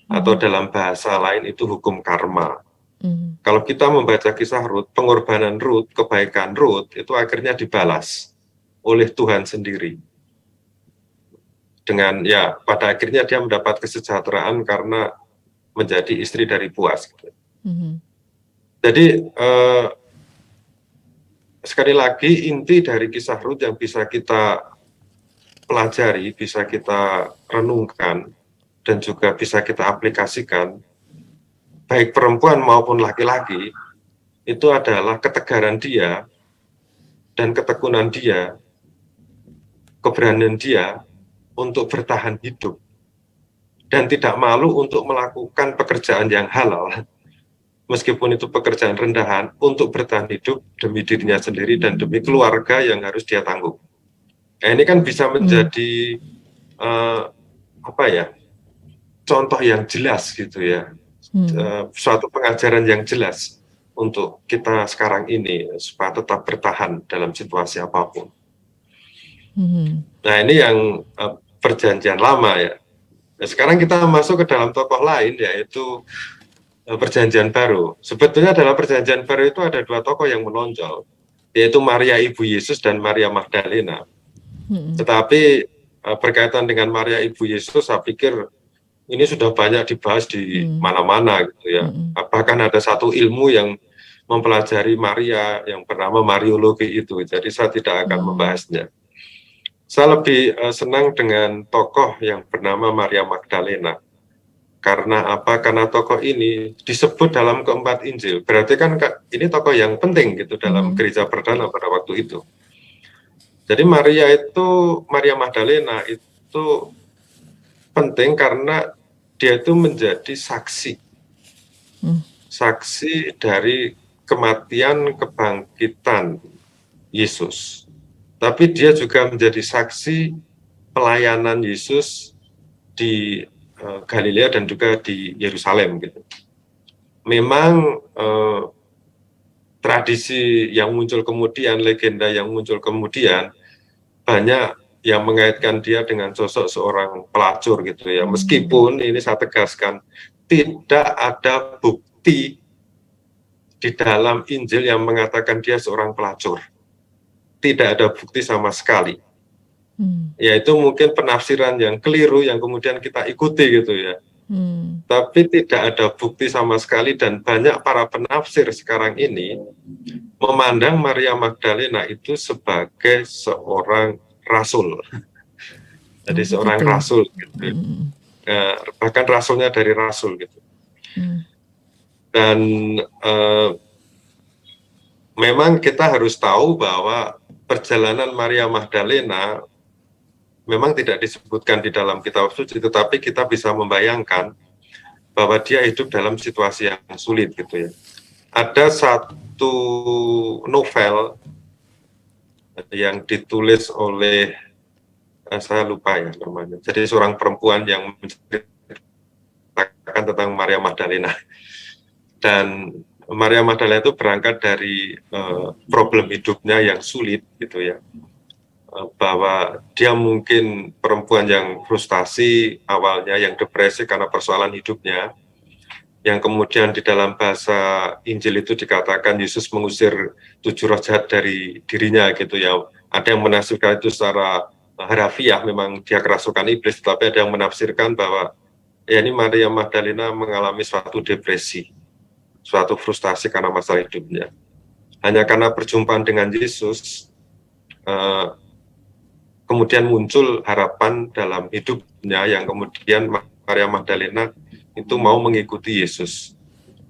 atau dalam bahasa lain itu hukum karma. Kalau kita membaca kisah Ruth, pengorbanan Ruth, kebaikan Ruth, itu akhirnya dibalas oleh Tuhan sendiri. Dengan pada akhirnya dia mendapat kesejahteraan karena menjadi istri dari Boas. Jadi sekali lagi inti dari kisah Ruth yang bisa kita pelajari, bisa kita renungkan, dan juga bisa kita aplikasikan, baik perempuan maupun laki-laki, itu adalah ketegaran dia dan ketekunan dia, keberanian dia untuk bertahan hidup, dan tidak malu untuk melakukan pekerjaan yang halal, meskipun itu pekerjaan rendahan, untuk bertahan hidup demi dirinya sendiri dan demi keluarga yang harus dia tanggung. Nah, ini kan bisa menjadi contoh yang jelas gitu ya, suatu pengajaran yang jelas untuk kita sekarang ini supaya tetap bertahan dalam situasi apapun. Nah, ini yang perjanjian lama ya. Nah, sekarang kita masuk ke dalam tokoh lain, yaitu perjanjian baru. Sebetulnya dalam perjanjian baru itu ada dua tokoh yang menonjol, yaitu Maria Ibu Yesus dan Maria Magdalena. Tetapi berkaitan dengan Maria Ibu Yesus, saya pikir ini sudah banyak dibahas di mana-mana gitu ya. Bahkan ada satu ilmu yang mempelajari Maria yang bernama Mariologi itu. Jadi saya tidak akan membahasnya. Saya lebih senang dengan tokoh yang bernama Maria Magdalena. Karena apa? Karena tokoh ini disebut dalam keempat Injil. Berarti kan ini tokoh yang penting gitu dalam gereja perdana pada waktu itu. Jadi Maria Magdalena itu penting karena dia itu menjadi saksi. Saksi dari kematian kebangkitan Yesus. Tapi dia juga menjadi saksi pelayanan Yesus di Galilea dan juga di Yerusalem gitu. Memang tradisi yang muncul kemudian, legenda yang muncul kemudian, banyak yang mengaitkan dia dengan sosok seorang pelacur gitu ya. Meskipun ini saya tegaskan, tidak ada bukti di dalam Injil yang mengatakan dia seorang pelacur. Tidak ada bukti sama sekali. Yaitu mungkin penafsiran yang keliru yang kemudian kita ikuti gitu ya. Tapi tidak ada bukti sama sekali, dan banyak para penafsir sekarang ini memandang Maria Magdalena itu sebagai seorang rasul. Jadi seorang rasul gitu. Bahkan rasulnya dari rasul gitu. Dan memang kita harus tahu bahwa perjalanan Maria Magdalena memang tidak disebutkan di dalam kitab suci, tetapi kita bisa membayangkan bahwa dia hidup dalam situasi yang sulit gitu ya. Ada satu novel yang ditulis oleh saya lupa ya namanya. Jadi seorang perempuan yang menceritakan tentang Maria Magdalena. Dan Maria Magdalena itu berangkat dari problem hidupnya yang sulit gitu ya. Bahwa dia mungkin perempuan yang frustasi awalnya, yang depresi karena persoalan hidupnya, yang kemudian di dalam bahasa Injil itu dikatakan Yesus mengusir 7 roh jahat dari dirinya gitu ya. Ada yang menafsirkan itu secara harafiah, memang dia kerasukan iblis, tetapi ada yang menafsirkan bahwa ya ini Maria Magdalena mengalami suatu depresi, suatu frustasi karena masalah hidupnya. Hanya karena perjumpaan dengan Yesus, kemudian muncul harapan dalam hidupnya, yang kemudian Maria Magdalena itu mau mengikuti Yesus.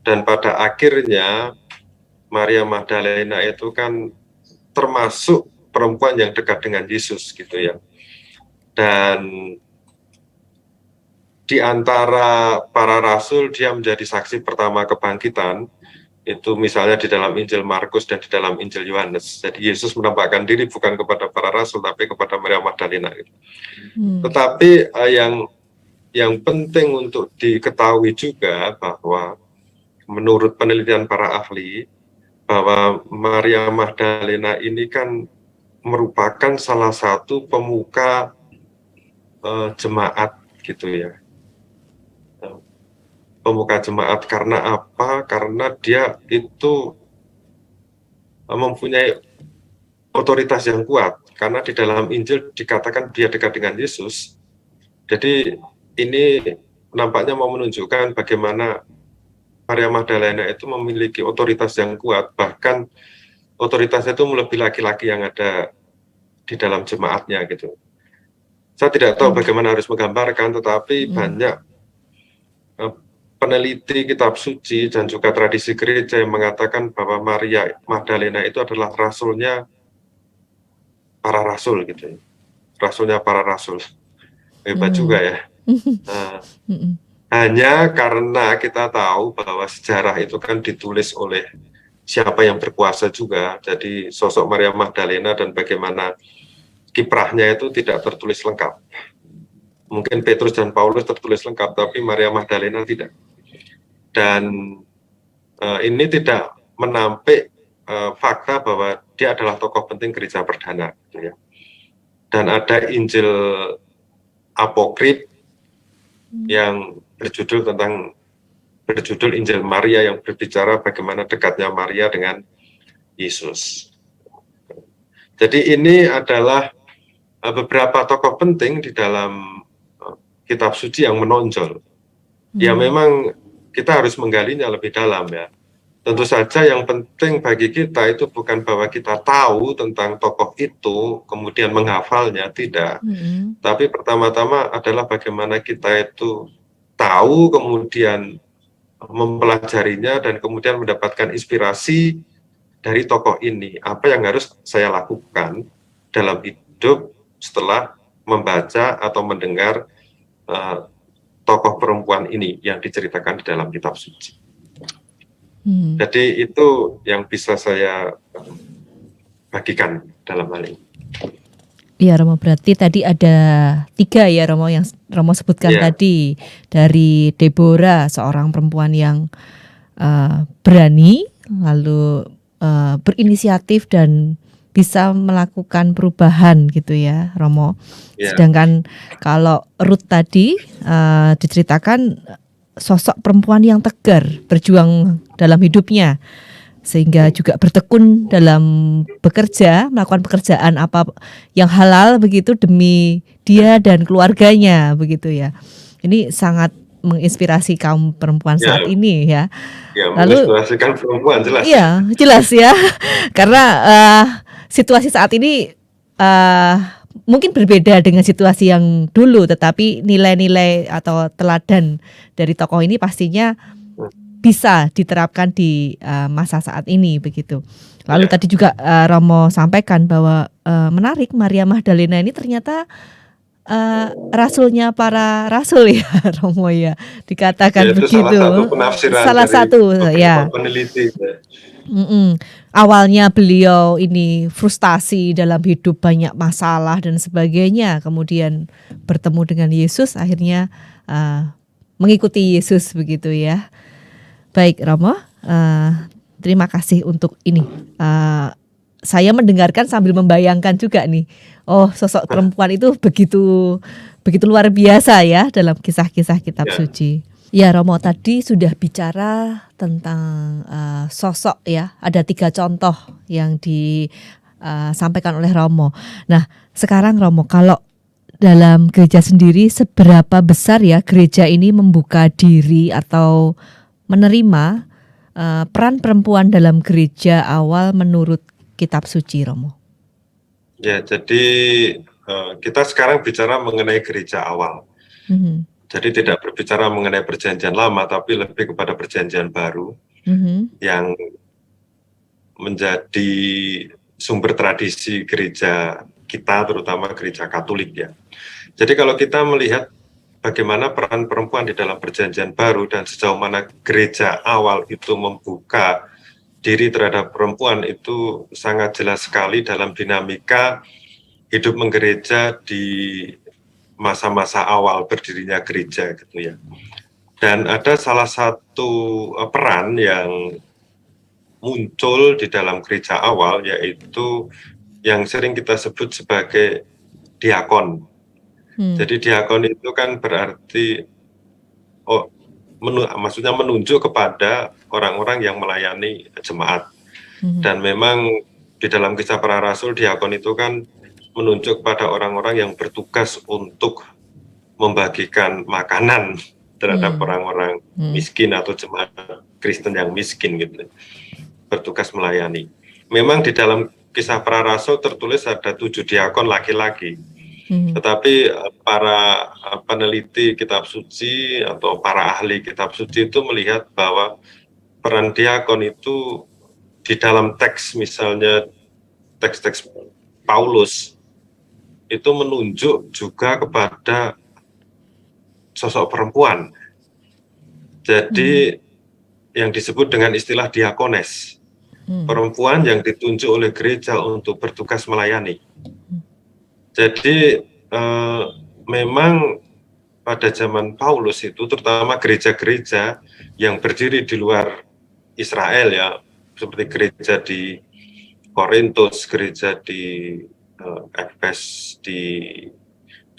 Dan pada akhirnya Maria Magdalena itu kan termasuk perempuan yang dekat dengan Yesus gitu ya. Dan di antara para rasul dia menjadi saksi pertama kebangkitan. Itu misalnya di dalam Injil Markus dan di dalam Injil Yohanes. Jadi Yesus menampakkan diri bukan kepada para rasul, tapi kepada Maria Magdalena. Tetapi yang yang penting untuk diketahui juga bahwa menurut penelitian para ahli, bahwa Maria Magdalena ini kan merupakan salah satu pemuka jemaat gitu ya. Pemuka jemaat karena apa? Karena dia itu mempunyai otoritas yang kuat. Karena di dalam Injil dikatakan dia dekat dengan Yesus. Jadi ini nampaknya mau menunjukkan bagaimana Maria Magdalena itu memiliki otoritas yang kuat, bahkan otoritasnya itu melebihi laki-laki yang ada di dalam jemaatnya gitu. Saya tidak tahu bagaimana harus menggambarkan, tetapi banyak peneliti kitab suci dan juga tradisi gereja yang mengatakan bahwa Maria Magdalena itu adalah rasulnya para rasul gitu ya. Rasulnya para rasul. Hebat juga ya. Hanya karena kita tahu bahwa sejarah itu kan ditulis oleh siapa yang berkuasa juga. Jadi sosok Maria Magdalena dan bagaimana kiprahnya itu tidak tertulis lengkap. Mungkin Petrus dan Paulus tertulis lengkap, tapi Maria Magdalena tidak. Dan ini tidak menampik fakta bahwa dia adalah tokoh penting gereja perdana. Gitu ya. Dan ada Injil apokrif yang berjudul Injil Maria yang berbicara bagaimana dekatnya Maria dengan Yesus. Jadi ini adalah beberapa tokoh penting di dalam kitab suci yang menonjol. Ya memang kita harus menggalinya lebih dalam ya. Tentu saja yang penting bagi kita itu bukan bahwa kita tahu tentang tokoh itu, kemudian menghafalnya, tidak. Tapi pertama-tama adalah bagaimana kita itu tahu, kemudian mempelajarinya, dan kemudian mendapatkan inspirasi dari tokoh ini. Apa yang harus saya lakukan dalam hidup setelah membaca atau mendengar tokoh perempuan ini yang diceritakan di dalam kitab suci. Jadi itu yang bisa saya bagikan dalam hal ini. Ya Romo, berarti tadi ada 3 ya Romo yang Romo sebutkan tadi. Dari Deborah, seorang perempuan yang berani, lalu berinisiatif dan bisa melakukan perubahan gitu ya Romo. Sedangkan kalau Ruth tadi diceritakan sosok perempuan yang tegar, berjuang dalam hidupnya, sehingga juga bertekun dalam bekerja, melakukan pekerjaan apa yang halal begitu demi dia dan keluarganya begitu ya. Ini sangat menginspirasi kaum perempuan saat ini ya. Lalu menginspirasikan perempuan jelas. Iya, jelas ya. Karena situasi saat ini mungkin berbeda dengan situasi yang dulu, tetapi nilai-nilai atau teladan dari tokoh ini pastinya bisa diterapkan di masa saat ini begitu. Lalu tadi juga Romo sampaikan bahwa menarik, Maria Magdalena ini ternyata rasulnya para rasul ya Romo ya, dikatakan begitu. Salah satu penafsiran salah dari satu ya. Peneliti. Awalnya beliau ini frustasi dalam hidup, banyak masalah dan sebagainya, kemudian bertemu dengan Yesus, akhirnya mengikuti Yesus begitu ya. Baik Romo, terima kasih untuk ini. Saya mendengarkan sambil membayangkan juga nih. Oh, sosok perempuan itu begitu luar biasa ya dalam kisah-kisah kitab suci. Ya Romo, tadi sudah bicara tentang sosok ya. Ada 3 contoh yang disampaikan oleh Romo. Nah, sekarang Romo, kalau dalam gereja sendiri seberapa besar ya gereja ini membuka diri atau menerima peran perempuan dalam gereja awal menurut kitab suci Romo? Ya, jadi kita sekarang bicara mengenai gereja awal. Jadi tidak berbicara mengenai perjanjian lama, tapi lebih kepada perjanjian baru yang menjadi sumber tradisi gereja kita, terutama gereja Katolik ya. Jadi kalau kita melihat bagaimana peran perempuan di dalam perjanjian baru dan sejauh mana gereja awal itu membuka diri terhadap perempuan, itu sangat jelas sekali dalam dinamika hidup menggereja di masa-masa awal berdirinya gereja gitu ya. Dan ada salah satu peran yang muncul di dalam gereja awal, yaitu yang sering kita sebut sebagai diakon. Jadi diakon itu kan berarti maksudnya menunjuk kepada orang-orang yang melayani jemaat. Dan memang di dalam Kisah Para Rasul, diakon itu kan menunjuk pada orang-orang yang bertugas untuk membagikan makanan terhadap orang-orang miskin atau jemaat Kristen yang miskin gitu, bertugas melayani. Memang di dalam Kisah Para Rasul tertulis ada 7 diakon laki-laki, tetapi para peneliti kitab suci atau para ahli kitab suci itu melihat bahwa peran diakon itu di dalam teks, misalnya teks-teks Paulus, itu menunjuk juga kepada sosok perempuan. Jadi yang disebut dengan istilah diakones, perempuan yang ditunjuk oleh gereja untuk bertugas melayani. Jadi memang pada zaman Paulus itu, terutama gereja-gereja yang berdiri di luar Israel ya, seperti gereja di Korintus, gereja di Efes, di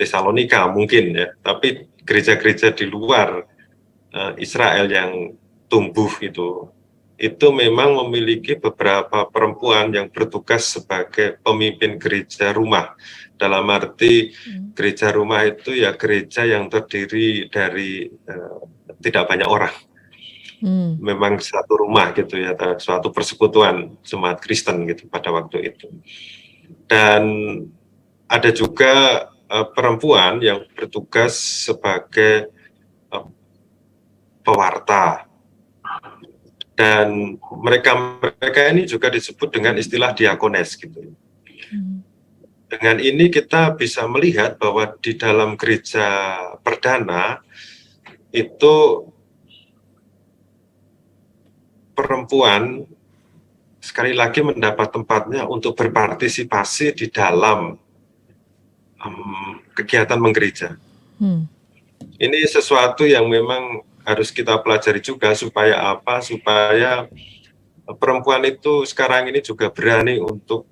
Tesalonika mungkin ya, tapi gereja-gereja di luar Israel yang tumbuh itu memang memiliki beberapa perempuan yang bertugas sebagai pemimpin gereja rumah. Dalam arti gereja rumah itu ya gereja yang terdiri dari tidak banyak orang. Memang satu rumah gitu ya, suatu persekutuan jemaat Kristen gitu pada waktu itu. Dan ada juga perempuan yang bertugas sebagai pewarta. Dan mereka ini juga disebut dengan istilah diakones gitu. Dengan ini kita bisa melihat bahwa di dalam gereja perdana itu perempuan sekali lagi mendapat tempatnya untuk berpartisipasi di dalam kegiatan menggereja. Ini sesuatu yang memang harus kita pelajari juga, supaya apa? Supaya perempuan itu sekarang ini juga berani untuk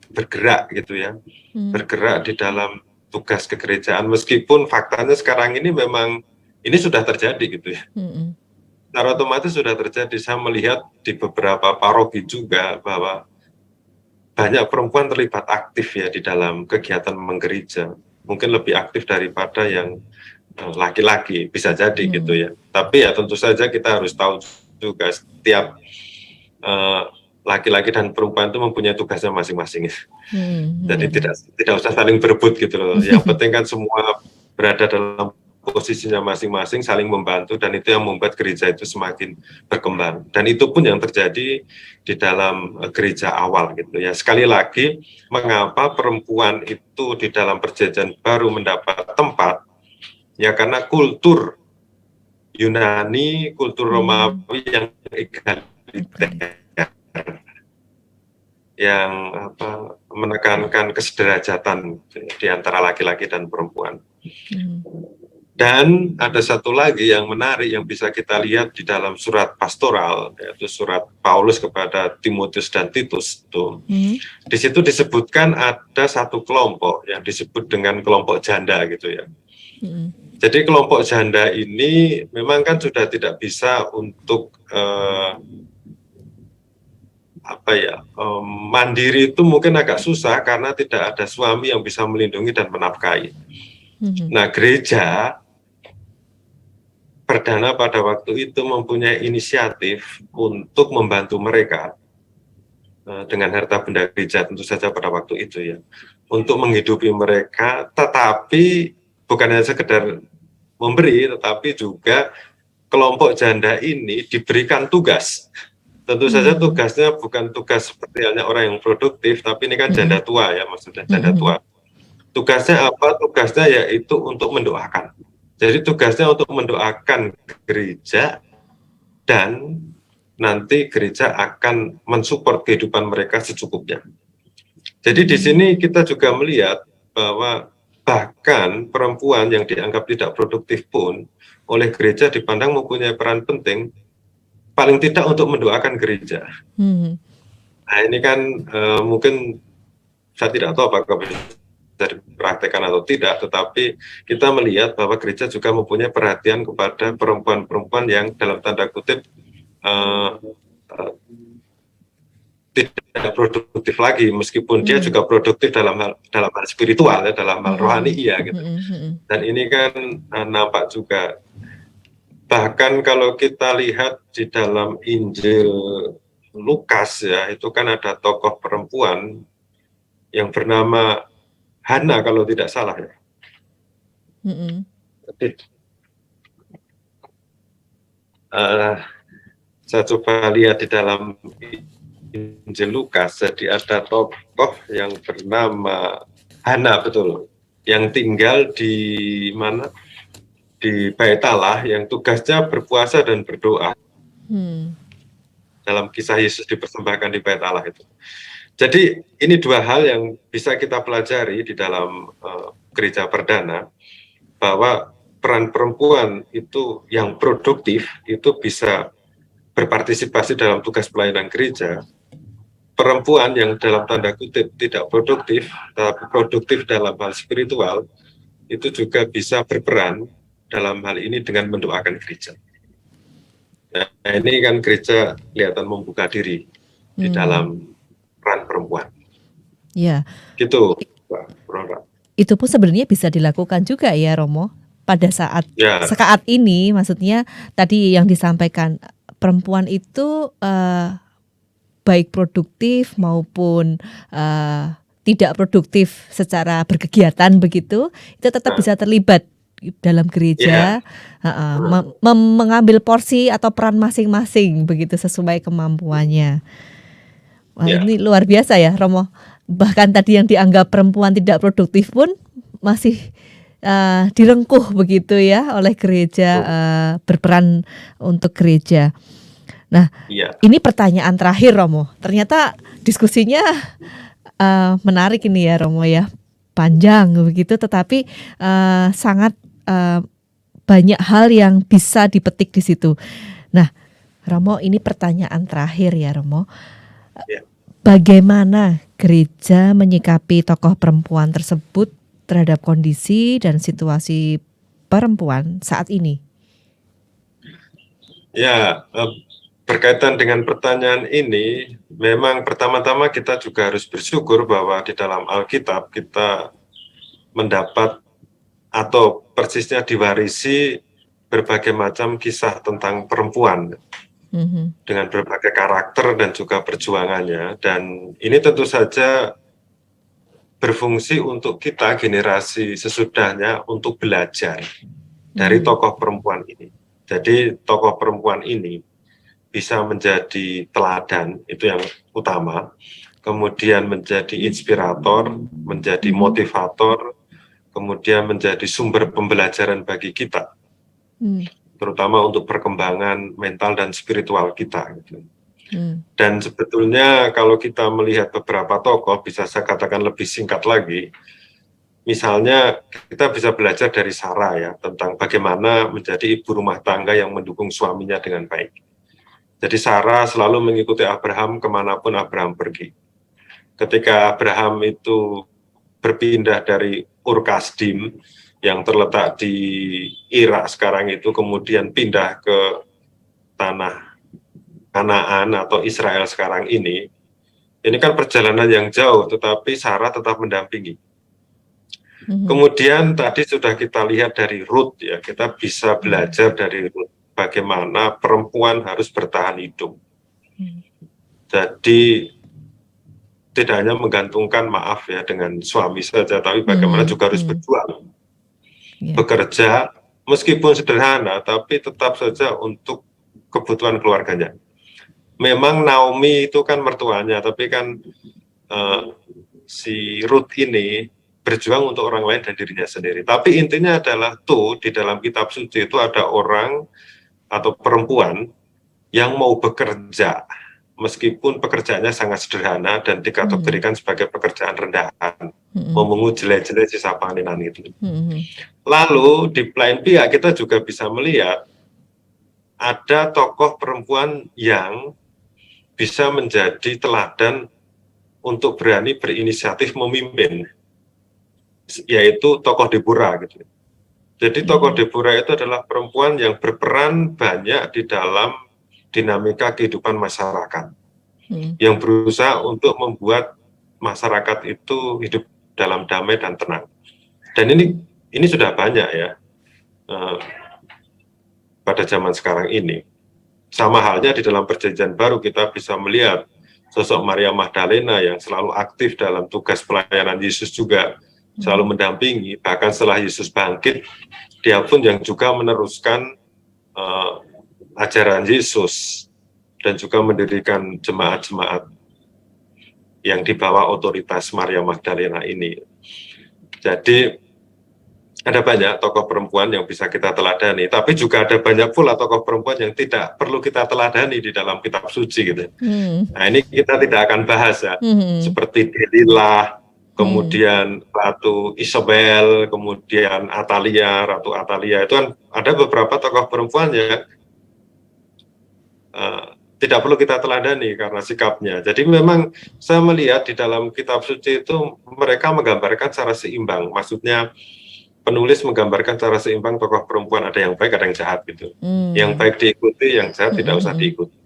bergerak gitu ya, bergerak di dalam tugas kegerejaan, meskipun faktanya sekarang ini memang ini sudah terjadi gitu ya. Secara otomatis sudah terjadi. Saya melihat di beberapa paroki juga bahwa banyak perempuan terlibat aktif ya di dalam kegiatan menggereja, mungkin lebih aktif daripada yang laki-laki, bisa jadi gitu ya. Tapi ya tentu saja kita harus tahu juga setiap laki-laki dan perempuan itu mempunyai tugasnya masing-masing. Jadi tidak usah saling berebut gitu loh. Yang penting kan semua berada dalam posisinya masing-masing, saling membantu, dan itu yang membuat gereja itu semakin berkembang. Dan itu pun yang terjadi di dalam gereja awal gitu ya. Sekali lagi, mengapa perempuan itu di dalam perjanjian baru mendapat tempat? Ya karena kultur Yunani, kultur Romawi yang egaliter, yang menekankan kesederajatan di antara laki-laki dan perempuan. Dan ada satu lagi yang menarik yang bisa kita lihat di dalam surat pastoral, yaitu surat Paulus kepada Timotius dan Titus itu. Di situ disebutkan ada satu kelompok yang disebut dengan kelompok janda gitu ya. Jadi kelompok janda ini memang kan sudah tidak bisa untuk mandiri, itu mungkin agak susah karena tidak ada suami yang bisa melindungi dan menafkahi. Nah, gereja perdana pada waktu itu mempunyai inisiatif untuk membantu mereka dengan harta benda gereja, tentu saja pada waktu itu ya, untuk menghidupi mereka, tetapi bukan hanya sekedar memberi, tetapi juga kelompok janda ini diberikan tugas. Tentu saja tugasnya bukan tugas seperti halnya orang yang produktif, tapi ini kan janda tua ya, maksudnya janda tua. Tugasnya apa? Tugasnya yaitu untuk mendoakan. Jadi tugasnya untuk mendoakan gereja, dan nanti gereja akan mensupport kehidupan mereka secukupnya. Jadi di sini kita juga melihat bahwa Bahkan perempuan yang dianggap tidak produktif pun oleh gereja dipandang mempunyai peran penting, paling tidak untuk mendoakan gereja. Hmm. Nah ini kan mungkin saya tidak tahu apakah bisa dipraktekkan atau tidak, tetapi kita melihat bahwa gereja juga mempunyai perhatian kepada perempuan-perempuan yang dalam tanda kutip uh, uh, tidak produktif lagi, meskipun dia juga produktif dalam hal spiritual ya, dalam hal rohani iya gitu. Dan ini kan nampak juga, bahkan kalau kita lihat di dalam Injil Lukas ya, itu kan ada tokoh perempuan yang bernama Hana kalau tidak salah ya. Jadi, saya coba lihat di dalam Injil Lukas, jadi ada tokoh yang bernama Hana, betul, yang tinggal di mana? Di Bait Allah, yang tugasnya berpuasa dan berdoa. Dalam kisah Yesus dipersembahkan di Bait Allah itu. Jadi ini dua hal yang bisa kita pelajari di dalam gereja perdana, bahwa peran perempuan itu yang produktif itu bisa berpartisipasi dalam tugas pelayanan gereja. Perempuan yang dalam tanda kutip tidak produktif, tapi produktif dalam hal spiritual, itu juga bisa berperan dalam hal ini dengan mendoakan gereja. Nah, ini kan gereja kelihatan membuka diri di dalam peran perempuan. Ya. Gitu, Mbak Rora. Itu pun sebenarnya bisa dilakukan juga ya, Romo. Pada saat ini, maksudnya tadi yang disampaikan, perempuan itu baik produktif maupun tidak produktif secara berkegiatan begitu, itu tetap bisa terlibat dalam gereja, mengambil porsi atau peran masing-masing begitu sesuai kemampuannya. Wah, ini luar biasa ya, Romo. Bahkan tadi yang dianggap perempuan tidak produktif pun masih direngkuh begitu ya oleh gereja, berperan untuk gereja. Nah, ini pertanyaan terakhir, Romo. Ternyata diskusinya menarik ini ya, Romo ya, panjang begitu, tetapi sangat banyak hal yang bisa dipetik di situ. Nah, Romo, ini pertanyaan terakhir ya, Romo. Bagaimana gereja menyikapi tokoh perempuan tersebut terhadap kondisi dan situasi perempuan saat ini? Ya, berkaitan dengan pertanyaan ini, memang pertama-tama kita juga harus bersyukur bahwa di dalam Alkitab kita mendapat atau persisnya diwarisi berbagai macam kisah tentang perempuan dengan berbagai karakter dan juga perjuangannya, dan ini tentu saja berfungsi untuk kita generasi sesudahnya untuk belajar dari tokoh perempuan ini. Jadi tokoh perempuan ini bisa menjadi teladan, itu yang utama, kemudian menjadi inspirator, menjadi motivator, kemudian menjadi sumber pembelajaran bagi kita, terutama untuk perkembangan mental dan spiritual kita. Dan sebetulnya kalau kita melihat beberapa tokoh, bisa saya katakan lebih singkat lagi, misalnya kita bisa belajar dari Sarah ya, tentang bagaimana menjadi ibu rumah tangga yang mendukung suaminya dengan baik. Jadi Sarah selalu mengikuti Abraham kemanapun Abraham pergi. Ketika Abraham itu berpindah dari Ur Kasdim yang terletak di Irak sekarang itu, kemudian pindah ke tanah Kanaan atau Israel sekarang ini kan perjalanan yang jauh, tetapi Sarah tetap mendampingi. Kemudian tadi sudah kita lihat dari Ruth ya, kita bisa belajar dari Ruth bagaimana perempuan harus bertahan hidup. Jadi tidak hanya menggantungkan maaf ya dengan suami saja, tapi bagaimana juga harus berjuang, bekerja meskipun sederhana, tapi tetap saja untuk kebutuhan keluarganya. Memang Naomi itu kan mertuanya, tapi kan si Ruth ini berjuang untuk orang lain dan dirinya sendiri. Tapi intinya adalah tuh di dalam kitab suci itu ada orang atau perempuan yang mau bekerja meskipun pekerjaannya sangat sederhana dan dikategorikan sebagai pekerjaan rendahan, Mm-mm. memungut jelek-jelek sisa panenan itu. Mm-mm. Lalu di lain pihak kita juga bisa melihat ada tokoh perempuan yang bisa menjadi teladan untuk berani berinisiatif memimpin, yaitu tokoh Deborah gitu. Jadi tokoh Deborah itu adalah perempuan yang berperan banyak di dalam dinamika kehidupan masyarakat, yang berusaha untuk membuat masyarakat itu hidup dalam damai dan tenang. Dan ini sudah banyak ya pada zaman sekarang ini. Sama halnya di dalam Perjanjian Baru kita bisa melihat sosok Maria Magdalena yang selalu aktif dalam tugas pelayanan Yesus juga, selalu mendampingi, bahkan setelah Yesus bangkit, dia pun yang juga meneruskan ajaran Yesus dan juga mendirikan jemaat-jemaat yang di bawah otoritas Maria Magdalena ini. Jadi ada banyak tokoh perempuan yang bisa kita teladani, tapi juga ada banyak pula tokoh perempuan yang tidak perlu kita teladani di dalam kitab suci gitu. Nah, ini kita tidak akan bahas ya, seperti Delilah, kemudian Ratu Isabel, kemudian Ratu Atalia, itu kan ada beberapa tokoh perempuan yang tidak perlu kita teladani karena sikapnya. Jadi memang saya melihat di dalam kitab suci itu mereka menggambarkan secara seimbang, maksudnya penulis menggambarkan secara seimbang tokoh perempuan, ada yang baik, ada yang jahat gitu. Yang baik diikuti, yang jahat tidak usah diikuti.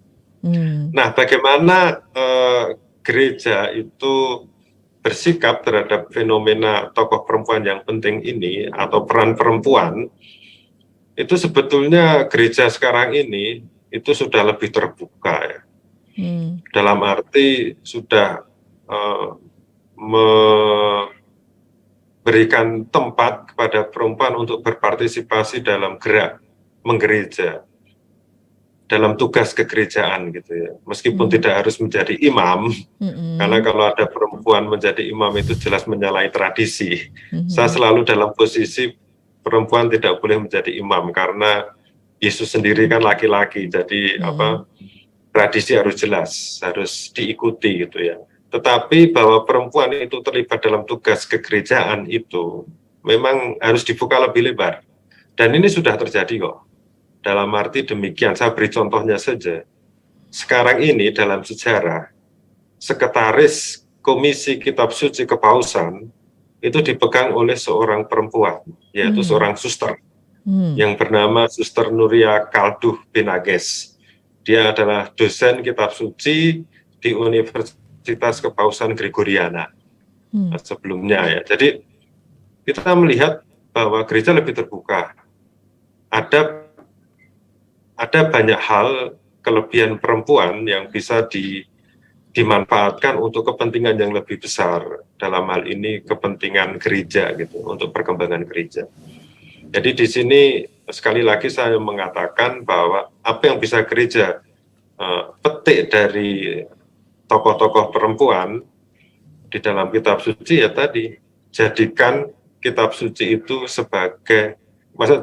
Nah, bagaimana gereja itu bersikap terhadap fenomena tokoh perempuan yang penting ini atau peran perempuan, itu sebetulnya gereja sekarang ini itu sudah lebih terbuka ya. Dalam arti sudah berikan tempat kepada perempuan untuk berpartisipasi dalam gerak menggereja, dalam tugas kegerejaan gitu ya. Meskipun tidak harus menjadi imam, karena kalau ada perempuan menjadi imam itu jelas menyalahi tradisi. Saya selalu dalam posisi perempuan tidak boleh menjadi imam karena Yesus sendiri kan laki-laki, jadi tradisi harus jelas, harus diikuti gitu ya. Tetapi bahwa perempuan itu terlibat dalam tugas kegerejaan itu memang harus dibuka lebih lebar. Dan ini sudah terjadi kok. Dalam arti demikian, saya beri contohnya saja. Sekarang ini dalam sejarah, sekretaris Komisi Kitab Suci Kepausan itu dipegang oleh seorang perempuan, yaitu seorang suster, yang bernama Suster Nuria Kalduh Binages. Dia adalah dosen Kitab Suci di Universitas Kepausan Gregoriana sebelumnya ya. Jadi kita melihat bahwa gereja lebih terbuka. Ada banyak hal kelebihan perempuan yang bisa dimanfaatkan untuk kepentingan yang lebih besar. Dalam hal ini kepentingan gereja gitu, untuk perkembangan gereja. Jadi di sini sekali lagi saya mengatakan bahwa apa yang bisa gereja petik dari tokoh-tokoh perempuan di dalam kitab suci ya tadi, jadikan kitab suci itu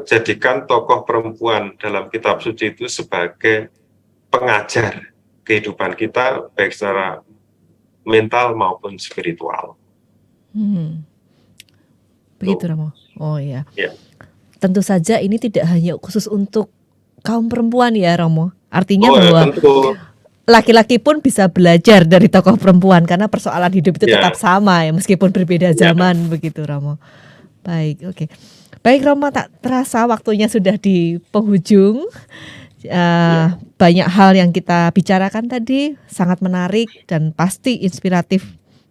jadikan tokoh perempuan dalam kitab suci itu sebagai pengajar kehidupan kita baik secara mental maupun spiritual. Begitu Romo. Oh ya. Ya. Tentu saja ini tidak hanya khusus untuk kaum perempuan ya Romo. Artinya bahwa laki-laki pun bisa belajar dari tokoh perempuan karena persoalan hidup itu tetap sama ya meskipun berbeda zaman begitu Romo. Baik, oke. Baik Romo, tak terasa waktunya sudah di penghujung. Banyak hal yang kita bicarakan tadi sangat menarik dan pasti inspiratif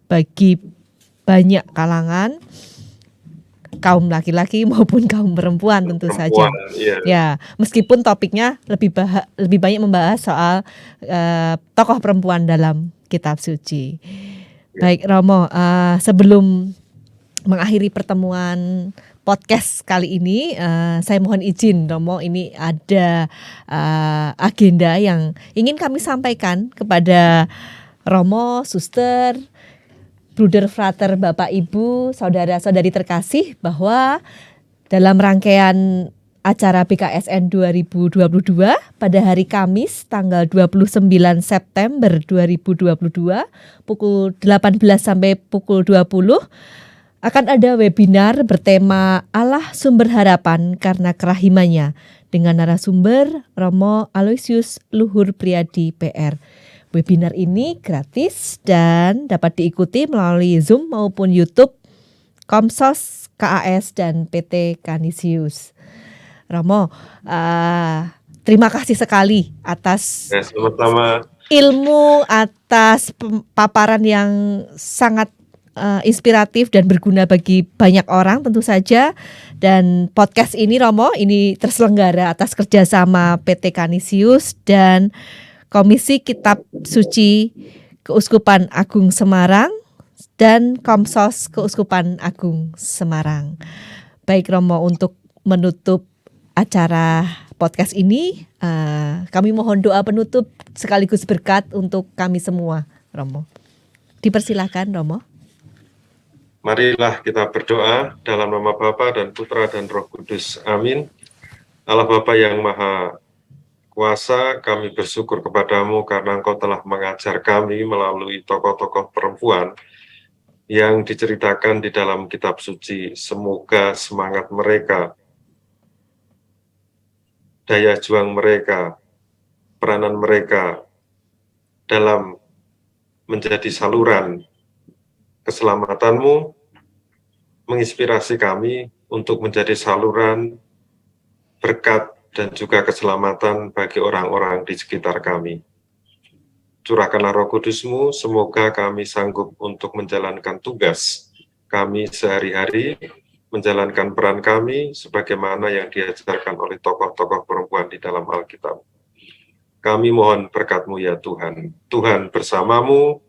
bagi banyak kalangan, kaum laki-laki maupun kaum perempuan tentu saja. Ya, meskipun topiknya lebih banyak membahas soal tokoh perempuan dalam kitab suci. Baik Romo, sebelum mengakhiri pertemuan podcast kali ini, saya mohon izin Romo, ini ada agenda yang ingin kami sampaikan kepada Romo, Suster, Bruder, Frater, Bapak, Ibu, Saudara-saudari terkasih, bahwa dalam rangkaian acara BKSN 2022 pada hari Kamis tanggal 29 September 2022 pukul 18 sampai pukul 20 akan ada webinar bertema Allah Sumber Harapan karena Kerahimannya dengan narasumber Romo Aloysius Luhur Priadi PR. Webinar ini gratis dan dapat diikuti melalui Zoom maupun YouTube Komsos, KAS, dan PT Canisius. Romo, terima kasih sekali atas Sama-sama. ilmu, atas paparan yang sangat inspiratif dan berguna bagi banyak orang tentu saja. Dan podcast ini Romo, ini terselenggara atas kerjasama PT Canisius dan Komisi Kitab Suci Keuskupan Agung Semarang dan Komsos Keuskupan Agung Semarang. Baik Romo, untuk menutup acara podcast ini, kami mohon doa penutup sekaligus berkat untuk kami semua, Romo. Dipersilakan, Romo. Marilah kita berdoa dalam nama Bapa dan Putra dan Roh Kudus. Amin. Allah Bapa yang Maha Kuasa, kami bersyukur kepadamu karena Engkau telah mengajar kami melalui tokoh-tokoh perempuan yang diceritakan di dalam kitab suci. Semoga semangat mereka, daya juang mereka, peranan mereka dalam menjadi saluran keselamatanmu menginspirasi kami untuk menjadi saluran berkat dan juga keselamatan bagi orang-orang di sekitar kami. Curahkanlah Roh Kudus-Mu, semoga kami sanggup untuk menjalankan tugas kami sehari-hari, menjalankan peran kami sebagaimana yang diajarkan oleh tokoh-tokoh perempuan di dalam Alkitab. Kami mohon berkat-Mu ya Tuhan. Tuhan bersamamu,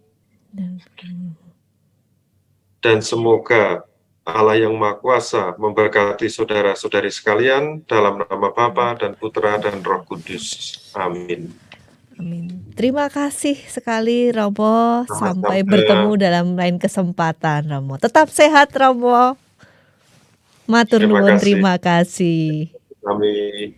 dan semoga Allah yang Maha Kuasa memberkati saudara-saudari sekalian dalam nama Bapa dan Putra dan Roh Kudus. Amin. Amin. Terima kasih sekali Romo. Sampai bertemu dalam lain kesempatan Romo. Tetap sehat Romo. Matur nuwun, terima kasih. Amin.